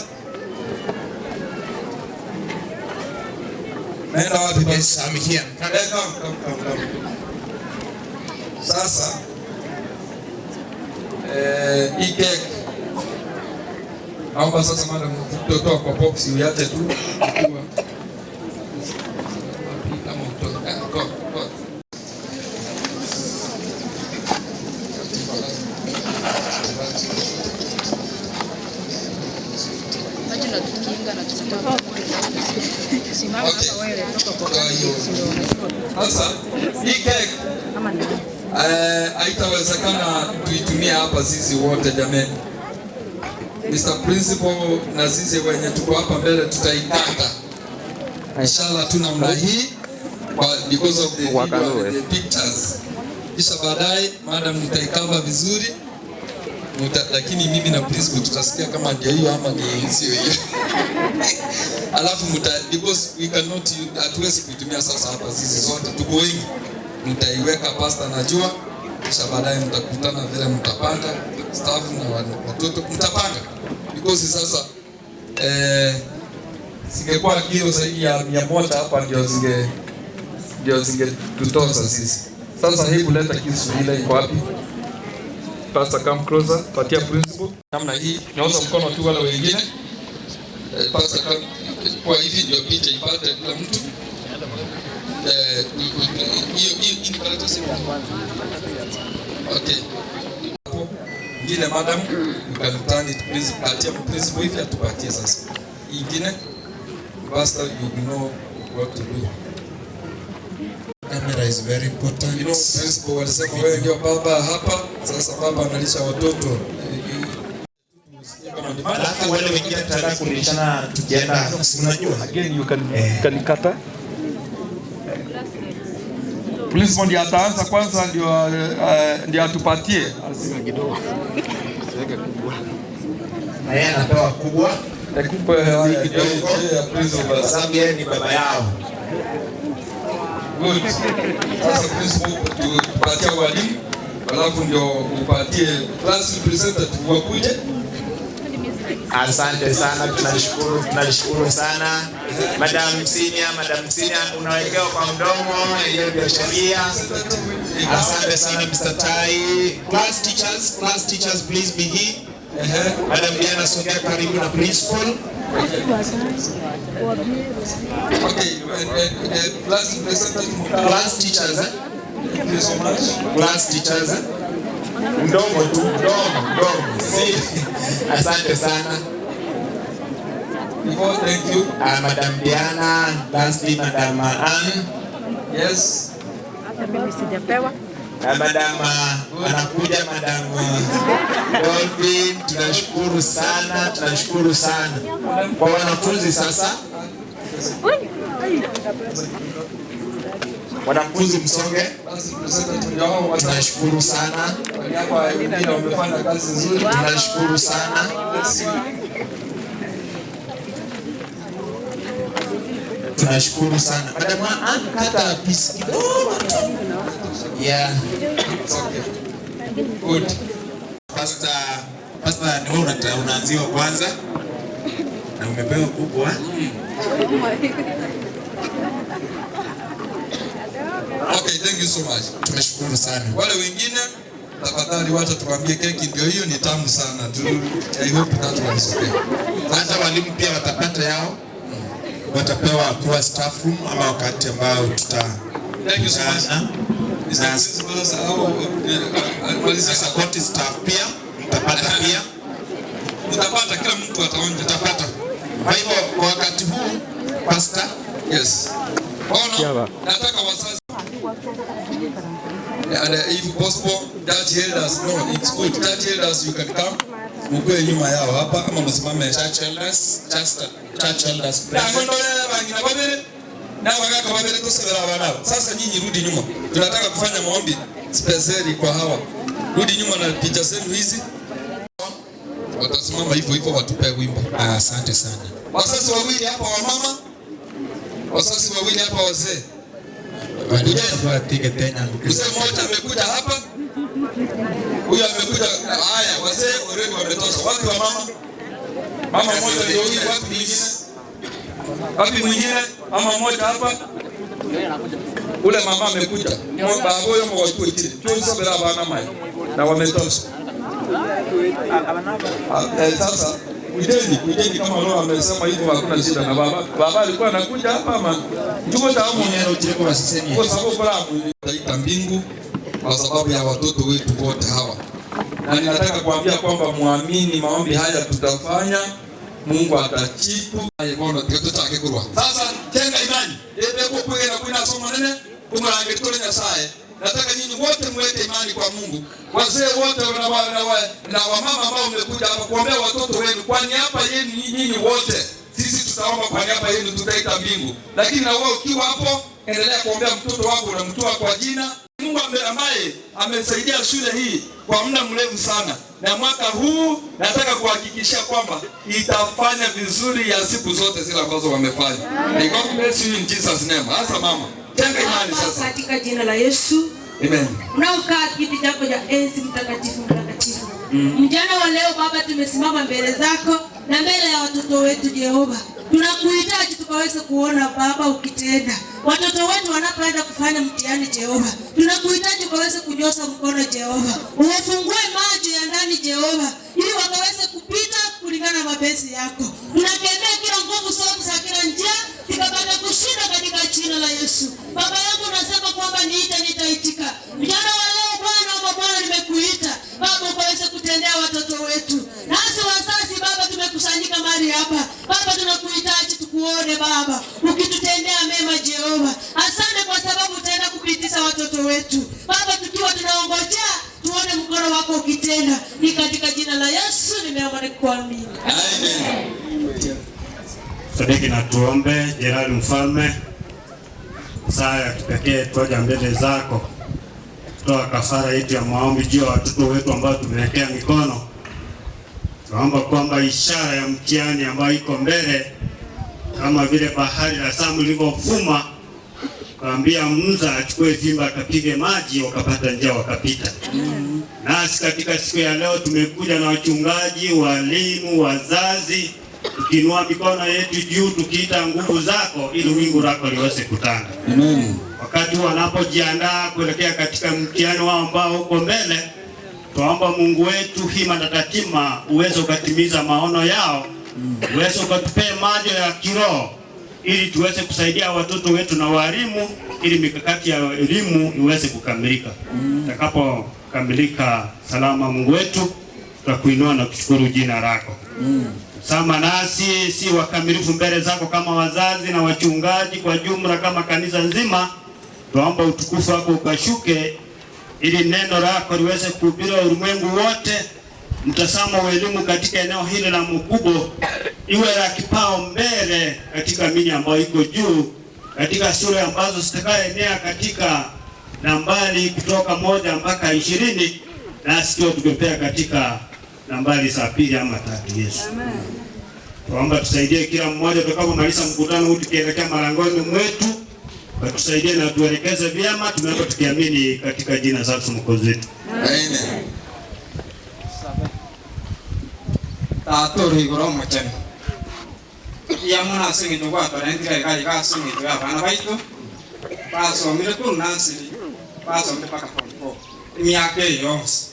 Nenda wapi? Yes, I'm here. Come. Sasa hii cake naomba sasa madam tutoa kwa box uache tu. Sasa hii cake haitawezekana tuitumie hapa sisi wote jamani. Mr. Principal na sisi wenye tuko hapa mbele tutaikata. Inshallah tu namna hii because of the video and the pictures. Kisha baadaye madam nitaikava vizuri. Lakini mimi na principal tutasikia kama ndio hiyo ama ndio sio hiyo. Alafu because we cannot, hatuwezi kuitumia sasa hapa sisi zote tuko wengi. Mtaiweka pasta najua, kisha baadaye mtakutana vile mtapanga staff na watoto mtapanga because sasa singekuwa kilo zaidi ya 100 hapa ndio tutosa sisi. Sasa hebu leta kisu ile iko wapi? Pastor come closer, patia principal. Namna hii, nyosha mkono tu wale wengine. Pastor come kwa hivi ndio picha ipate kila mtu. Hiyo karatasi. Okay. Ingine madam, ukalitani please patia principal hivi atupatie sasa. Ingine Pastor you know what to do. Camera is very important. You know, principal walisema wewe ndio baba hapa. Sasa baba analisha watoto. Alafu wale wengine tutataka kulishana tukienda, unajua again you can kata. Principal ndiye ataanza kwanza ndio atupatie. Asima kidogo. Siweke kubwa. Na yeye anapewa kubwa. Kubwa ya principal sababu yeye ni baba yao. Good. Sasa principal tupatie walimu, alafu ndio upatie class representative wakuje. Asante sana, tunashukuru sana. Madam Senior, unawekewa kwa mdomo ile ndio sheria. Asante sana Mr. Tai. Class teachers please be here. Madam Diana sogea karibu na principal. Okay, Class teachers. Thank you so much. Class teachers. Mdomo tu, mdomo. Asante sana. Thank you. Madam Diana, lastly Madam Ann. Yes. Madam anakuja Madam Dolphin, tunashukuru sana. Kwa wanafunzi sasa. Wanafunzi msonge. Tunashukuru sana. Wamefanya kazi nzuri. Tunashukuru sana. Tunashukuru sana. Madam Ann, kata piece kidogo. Yeah. It's okay. Good. Pastor ni wewe unaanziwa kwanza. Na umepewa kubwa. Okay, thank you so much. Tunashukuru sana. Wale wengine tafadhali wacha tuambie keki ndio hiyo ni tamu sana. I hope that was okay. Hata walimu pia watapata yao. Watapewa kwa staff room ama wakati ambao tuta. Thank you so much. Support staff pia mtapata pia. Mtapata, kila mtu ataonja. Mtapata. Kwa hivyo kwa wakati huu pastor, yes. Ona, nataka wazazi. And if possible, church elders, no, it's good. Church elders, you can come. Mkwe nyuma yao hapa ama msimame. Church elders present. Na wakaka wabele tusebera wanao. Sasa nyinyi rudi nyuma. Tunataka kufanya maombi speciali kwa hawa. Rudi nyuma na picha zenu hizi. Watasimama hivyo watupe wimbo. Asante sana. Wazazi wawili hapa wamama. Wazazi wawili hapa wazee. Tupige tena. Mzee mmoja amekuja hapa. Huyu amekuja. Haya, wazee already wametosha. Wapi wa mama? Mama mmoja ndio huyu, wapi mwingine? Wapi mwingine? Mama mmoja hapa. Ule mama amekuja. Baba huyo mwachukue chini. Tuanze bila bana mai. Na wametosha. Sasa kujeni kama leo amesema hivyo hakuna shida na baba alikuwa anakuja hapa ama juko taamu neno cheko wasisemi. Kwa sababu bora taita mbingu kwa sababu ya watoto wetu wote hawa. Na ninataka kuambia kwamba muamini maombi haya tutafanya, Mungu atachipu yekono kitu chake kurwa. Sasa tenga imani. Ebe kwa na kuna somo nene kumrange tole Nyasaye. Nataka nyinyi wote mweke imani kwa Mungu. Wazee wote na wamama ambao mmekuja hapa kuombea watoto wenu, kwani hapa yenu nyinyi wote sisi tutaomba kwa niaba yenu, tutaita mbingu. Lakini na wewe ukiwa hapo, endelea kuombea mtoto wako na mtoa kwa jina. Mungu ambaye amesaidia shule hii kwa muda mrefu sana, na mwaka huu nataka kuhakikishia kwamba itafanya vizuri ya siku zote zile ambazo wamefanya. God bless you in Jesus name. Asa mama, tenga imani sasa katika jina la Yesu. Amen. Unaokaa kiti chako cha enzi mtakatifu. Mjana wa leo Baba, tumesimama mbele zako na mbele ya watoto wetu Jehova. Tunakuhitaji tukaweze kuona Baba ukitenda. Watoto wetu wanapoenda kufanya mtihani Jehova, tunakuhitaji ukaweze kunyoosha mkono Jehova. Uwafungue macho ya ndani Jehova, ili wakaweze kupita kulingana na mapenzi yako. Tunakemea kila nguvu zote za kila njia zikapata kushinda katika jina la Yesu. Baba yangu unasema kwamba niite nitaitika. Mjana wa leo Bwana nimekuita Baba ukaweze kutendea watoto wetu. Nasi wazazi Baba tumekusanyika mahali hapa. Baba tunakuhitaji tukuone Baba ukitutendea mema Jehova. Asante kwa sababu utaenda kupitisha watoto wetu. Baba tukiwa tunaongojea tuone mkono wako ukitenda. Ni katika jina la Yesu nimeomba na kuamini. Amen. Sadiki na tuombe. Jenerali Mfalme, saa ya kipekee tuja mbele zako kutoa kafara yetu ya maombi juu ya watoto wetu ambao tumewekea mikono. Tunaomba kwamba ishara ya mtihani ambayo iko mbele, kama vile bahari la Shamu lilivyovuma kaambia Musa achukue fimbo akapige maji wakapata njia wakapita. Nasi katika siku ya leo tumekuja na wachungaji, walimu, wazazi, tukinua mikono yetu juu tukiita nguvu zako ili wingu lako liweze kutanda. Amen. Wakati wanapojiandaa kuelekea katika mtihani wao ambao uko mbele, tuomba Mungu wetu hima na tatima uweze ukatimiza maono yao, uweze ukatupea macho ya kiroho ili tuweze kusaidia watoto wetu na walimu ili mikakati ya elimu iweze kukamilika. Takapokamilika salama Mungu wetu, tutakuinua na kushukuru jina lako. Sama nasi si wakamilifu mbele zako kama wazazi na wachungaji kwa jumla kama kanisa nzima, tuomba utukufu wako ukashuke ili neno lako liweze kuhubiriwa ulimwengu wote. Mtazamo wa elimu katika eneo hili la Mokubo iwe la kipao mbele katika mini ambayo iko juu, katika shule ambazo zitakayoenea katika nambari kutoka 1 mpaka 20, na sio tukipea katika nambari za 2 ama 3. Yesu, tuomba tusaidie kila mmoja tutakapomaliza mkutano huu tukielekea malangoni mwetu, tusaidie na tuelekeze vyema, tunaomba tukiamini katika jina la Yesu Mwokozi wetu. Amen. Tatori goromo chani. Ya mwana singi jogwa to rendira gali ga singi jogwa bana baito. Paso mire tu nansili. Paso mire paka pompo. Miake yos.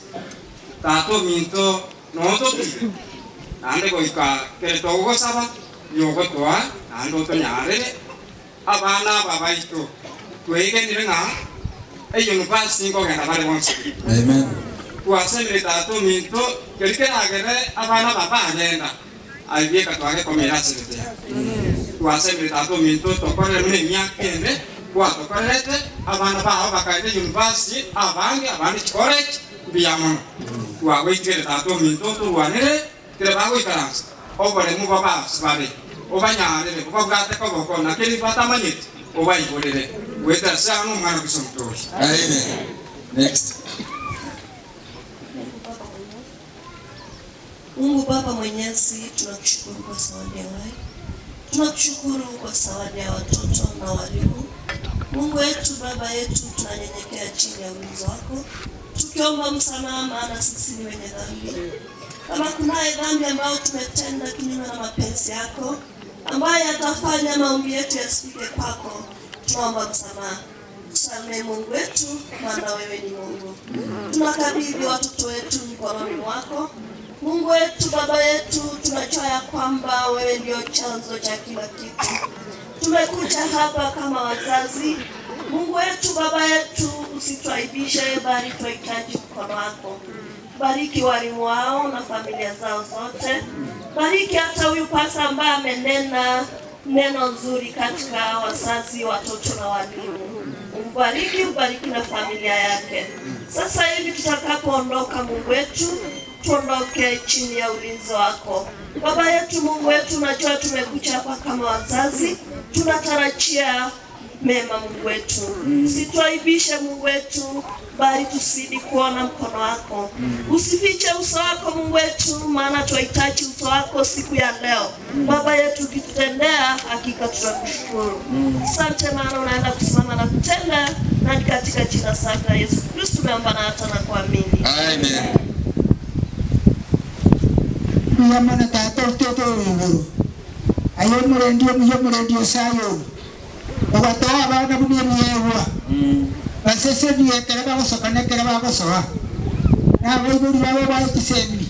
Tato minto no to ti. Ande ko ika kere to go saba. Yogo toa ando to nyare. Abana babaito. Kuege nirenga. University ko gana bare wonsi. Amen. Kuaseme tato minto kelike agere abana baba agenda aiye katwage komera sirite kuaseme tato minto tokore mune myakende kwa tokorete abana ba bakaide university abandi college biyamo kwa waitere tato minto tuwanere kire bago ikaransa obore mu baba sibare obanyare obagate ko boko na kiri patamanyit obayiborere weta sano mwana kisomtoshi. Amen. Next. Mungu Baba Mwenyezi, tunakushukuru kwa zawadi ya uhai. Tunakushukuru kwa zawadi ya watoto na walimu. Mungu wetu, Baba yetu, tunanyenyekea chini ya ulinzi wako, tukiomba msamaha, maana sisi ni wenye dhambi. Kama kunaye dhambi ambayo tumetenda kinyume na mapenzi yako, ambaye atafanya maombi yetu yasikike kwako, tunaomba msamaha. Tusamehe Mungu wetu, maana wewe ni Mungu. Tunakabidhi watoto wetu mikononi mwako. Mungu wetu, Baba yetu, tunajua ya kwamba wewe ndio chanzo cha kila kitu. Tumekuja hapa kama wazazi. Mungu wetu, Baba yetu, usituaibishe, bali tunahitaji mkono wako. Bariki walimu wao na familia zao zote. Bariki hata huyu pasa ambaye amenena neno nzuri katika wazazi, watoto na walimu. Ubariki na familia yake. Sasa hivi tutakapoondoka, Mungu wetu, tuondoke chini ya ulinzi wako. Baba yetu, Mungu wetu, unajua tumekuja hapa kama wazazi, tunatarajia mema Mungu wetu. Usituaibishe Mungu wetu, bali tusidi kuona mkono wako. Usifiche uso wako Mungu wetu, maana tunahitaji uso wako siku ya leo. Baba yetu, ukitutendea hakika tutakushukuru. Asante maana unaenda kusimama na kutenda, na katika jina safi la Yesu Kristo tumeomba na hata na kuamini. Amen. Yamana tato toto nguru. Ayo murendio sayo. Obatoa bana bunia miewa. Basese dia keraba sokane keraba basoa. Na weiburi baba ba kisemi.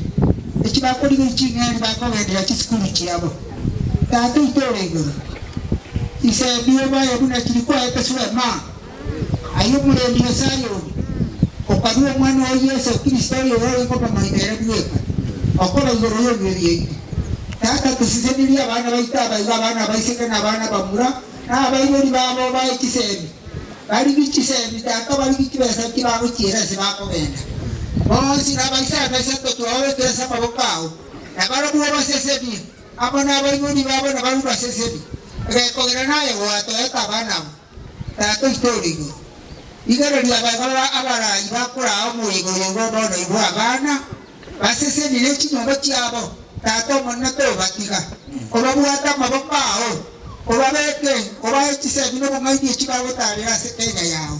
Ekiba ko dingi chingani ba ko ngira chiskulu chiabo. Tato itore nguru. Ise bio ba yabuna kilikuwa ekasura ma. Ayo murendio sayo. Okadua mwana wa Yesu Kristo yeye ko pamaidera biweka. Okora igoro yebye. Tata tusizenilia abana baitaba abana baiseka na abana bamura. Na bayiburi babo ba kisemi. Bari bikisemi tata bari bikibesa kibabo kira sibako benda. Bonsi na baisa besa to tuwe kesa mabokao. Na bara buwa basesemi. Abana bayiburi babo na baru basesemi. Reko naye wato eta bana. Tata historigo. Igara dia bagara abara ibakura omurigo ngono no ibwa bana. Basesemi lechi no bakiabo. Tata monna to batika. Obabu ata mabokao. obabeke obaekise bino bangaidi ekibalo talera Kenya yao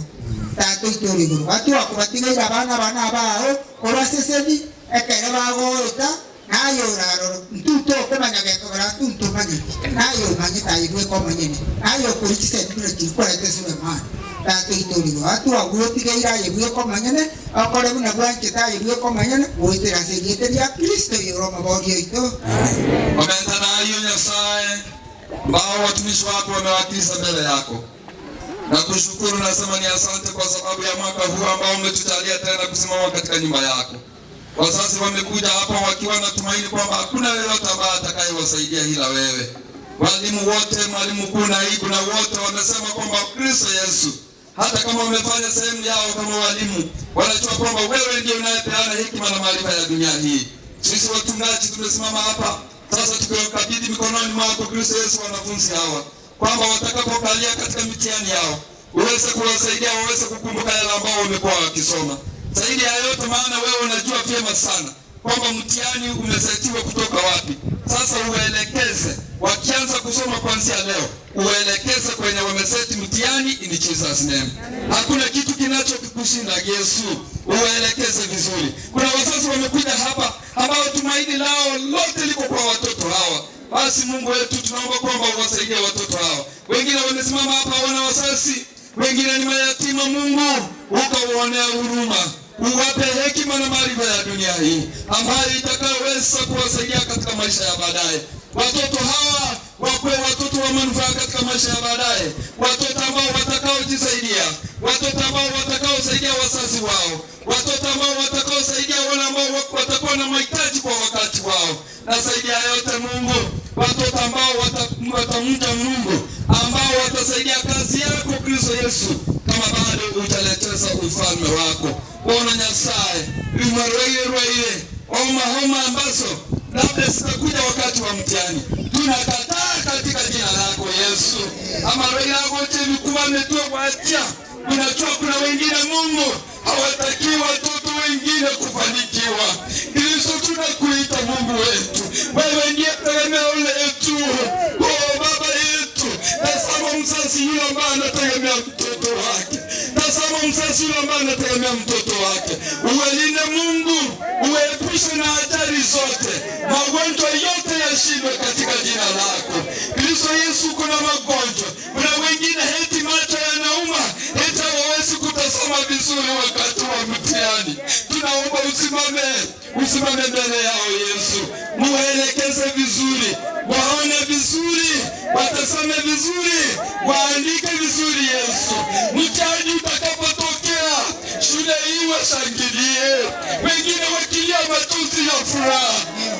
tato itoriguru watu wakubatigaira abana abao obaseseni ekere bagoeta nayo raro ntuto komanya gekora ntuto manye nayo manyita yigwe komanyene nayo kurikise bino kikora teswe man tato itoriguru watu wakubatigaira yigwe komanyene akore buna bwanke ta yigwe komanyene oitera segete ya Kristo yoroma bodio ito Omenta na hiyo Nyasaye ambao watumishi wako wamewakilisha mbele yako. Na kushukuru nasema ni asante kwa sababu ya mwaka huu ambao umetujalia tena kusimama katika nyumba yako. Wazazi wamekuja hapa wakiwa na tumaini kwamba hakuna yeyote ambaye atakayewasaidia ila wewe. Walimu wote, mwalimu mkuu, naibu na wote wamesema kwamba Kristo Yesu, hata kama wamefanya sehemu yao kama walimu, wanajua kwamba wewe ndiye unayepeana hekima na maarifa ya dunia hii. Sisi watungaji tumesimama hapa sasa tukiwakabidhi mikononi mwako Kristo Yesu wanafunzi hawa, kwamba watakapokalia katika mitihani yao uweze kuwasaidia waweze kukumbuka yale ambao wamekuwa wakisoma. Zaidi ya yote, maana wewe unajua vyema sana kwamba mtihani umesetiwa kutoka wapi. Sasa uelekeze, wakianza kusoma kuanzia leo, uelekeze kwenye wameseti mtihani in Jesus name. Hakuna kitu kinachokushinda Yesu, uelekeze vizuri. Kuna wazazi wamekuja hapa ambao tumaini lao lote liko kwa watoto hawa. Basi Mungu wetu tunaomba kwamba uwasaidie watoto hawa. Wengine wamesimama hapa wana wazazi, wengine ni mayatima. Mungu ukawaonea huruma, uwape hekima na maarifa ya dunia hii ambayo itakayoweza kuwasaidia katika maisha ya baadaye. Watoto hawa wakuwe watoto wa manufaa katika maisha ya baadaye, watoto ambao watakaojisaidia, watoto ambao watakaosaidia wazazi wao, watoto ambao watakaosaidia wale ambao watakuwa na mahitaji kwa wakati wao. Na zaidi ya yote Mungu, watoto ambao watamcha Mungu, ambao watasaidia kazi yako Kristo Yesu, kama bado utaleteza ufalme wako. Bwana Nyasaye, imarweire homa ambazo labda sitakuja wakati wa mtihani, tunakataa katika jina lako Yesu. Amarweire yako chini kuwa metua watia. Unajua kuna wengine Mungu hawataki watoto wengine kufanikiwa. Kristo tunakuita Mungu wetu, wewe ndiye tegemeo letu. Oh Baba yetu, tazama mzazi yule ambaye anategemea mtoto wake, tazama mzazi yule ambaye anategemea mtoto wake. Uwalinde Mungu, uepushe na hatari zote, magonjwa yote yashindwe katika jina lako Kristo Yesu. Kuna magonjwa, kuna wengine heti macho yanauma, heti hawawezi kutazama vizuri wakati wa mtihani. Tunaomba usimame mbele yao Yesu, muelekeze vizuri, waone vizuri, watazame vizuri, waandike vizuri Yesu. Mtihani utakapotokea, shule hii washangilie, wengine wakilia machozi ya furaha,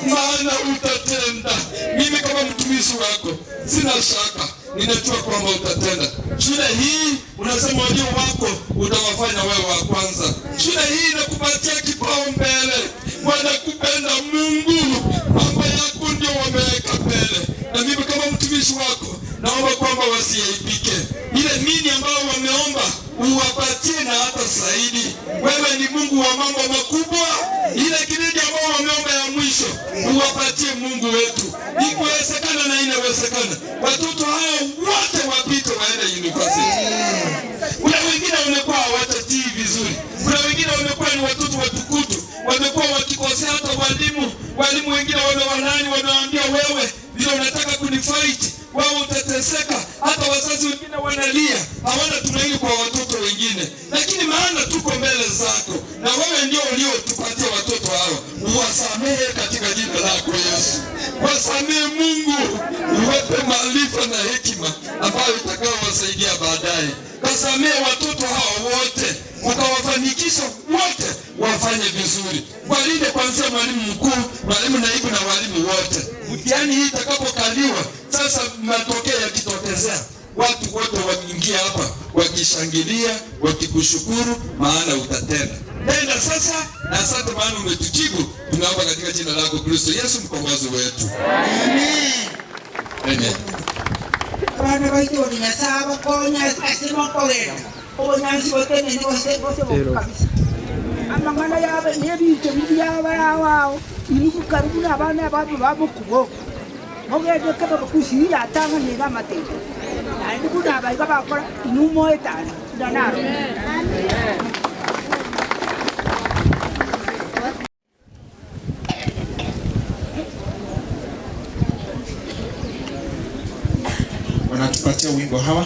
maana utatenda. Mimi kama mtumishi wako sina shaka, ninajua kwamba utatenda. Shule hii unasema walio wako utawafanya wewe wa kwanza. Shule hii inakupatia kipaumbele, wanakupenda Mungu, mambo yako ndio wameweka mbele. Na mimi kama mtumishi wako naomba kwamba wasiaibike. Ile nini ambao wameomba uwapatie na hata zaidi. Wewe ni Mungu wa mambo makubwa. Ile kilindi ambao wameomba ya mwisho uwapatie Mungu wetu. Ikiwezekana na inawezekana, watoto hao wote wapite waende university. Kuna wengine wamekuwa hawatatii vizuri, kuna wengine wamekuwa ni watoto watukutu, wamekuwa wakikosea hata walimu wengine wamewaambia wewe ndio unataka kunifight, wewe utateseka. Hata wazazi wengine wanalia, hawana tumaini kwa watoto wengine. Lakini maana tuko mbele zako na wewe ndio uliotupatia watoto hao, uwasamehe katika jina lako Yesu. Wasamehe Mungu, uwape maarifa na hekima ambayo itakayowasaidia baadaye. Wasamehe watoto hao wote, ukawafanikisha wote wafanye vizuri. Walinde kwanza mwalimu mkuu, mwalimu naibu na walimu wote. Mtihani hii itakapokaliwa, sasa matokeo yakitokezea, watu wote wakiingia hapa wakishangilia, wakikushukuru, maana utatenda. Tenda sasa, na asante maana umetujibu. Tunaomba katika jina lako Kristo Yesu mkombozi wetu. Amen. Amen. Bana baito ni nasaba konya asema kowena. Konya sibote ni kabisa. Amangana yawe yebi tebya wao. Ni karibu na abana babu kubo. Moge kaba kusi ya tanga ni ga mate. Ai ku da ba ba ko nu mo eta da na. Wanatupatia wimbo hawa.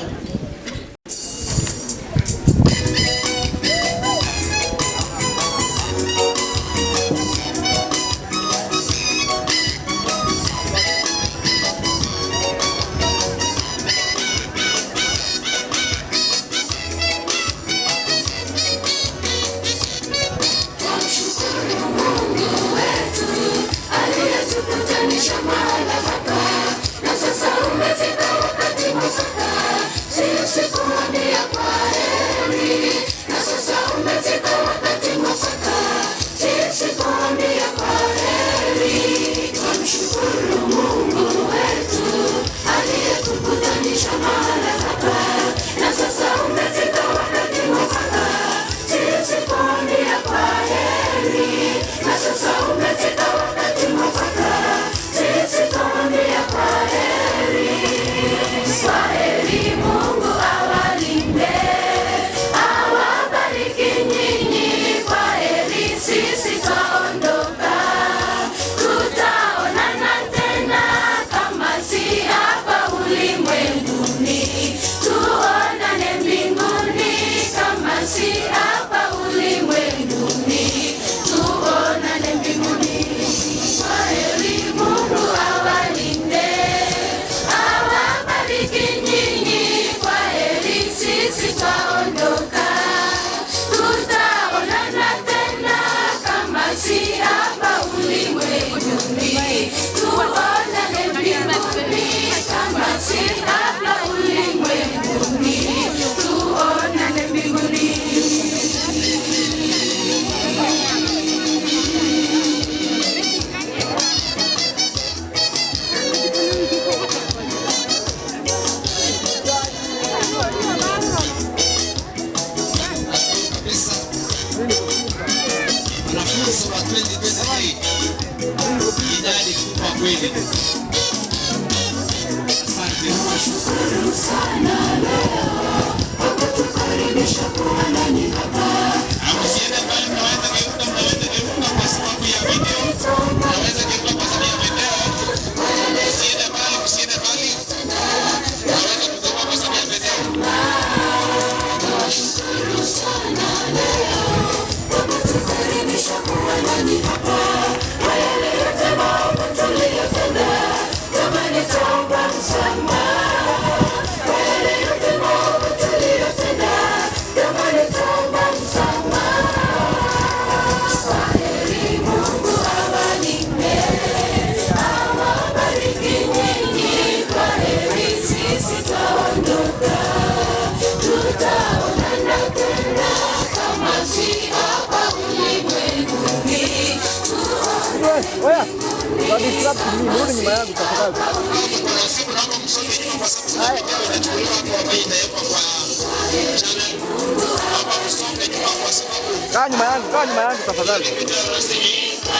Kaa nyuma yangu tafadhali.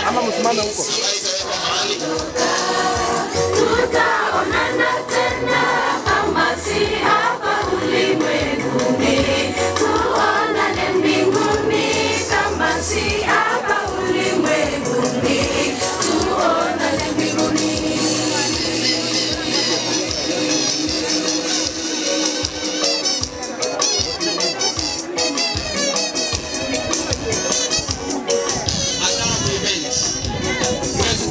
Ama msimame huko. Tutaonana tena kama si hapa ulimwenguni. Tuonane mbinguni kama si hapa ulimwenguni. Tuonane mbinguni. Mwezi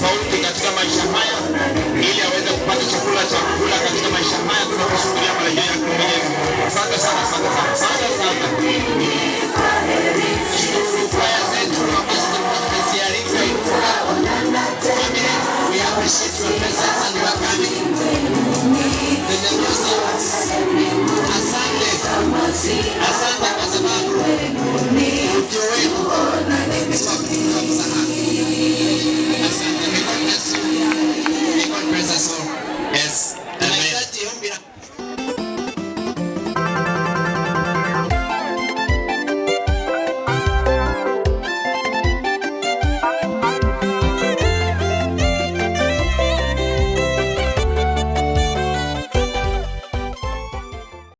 tofauti katika maisha haya, ili aweze kupata chakula cha kula katika maisha haya tunaposubiria marejeo ya Kristo. Asante sana, asante sana, asante sana. Kwaya zetu ambazo tumezialika INUKA family, we appreciate your presence and your coming. Asante.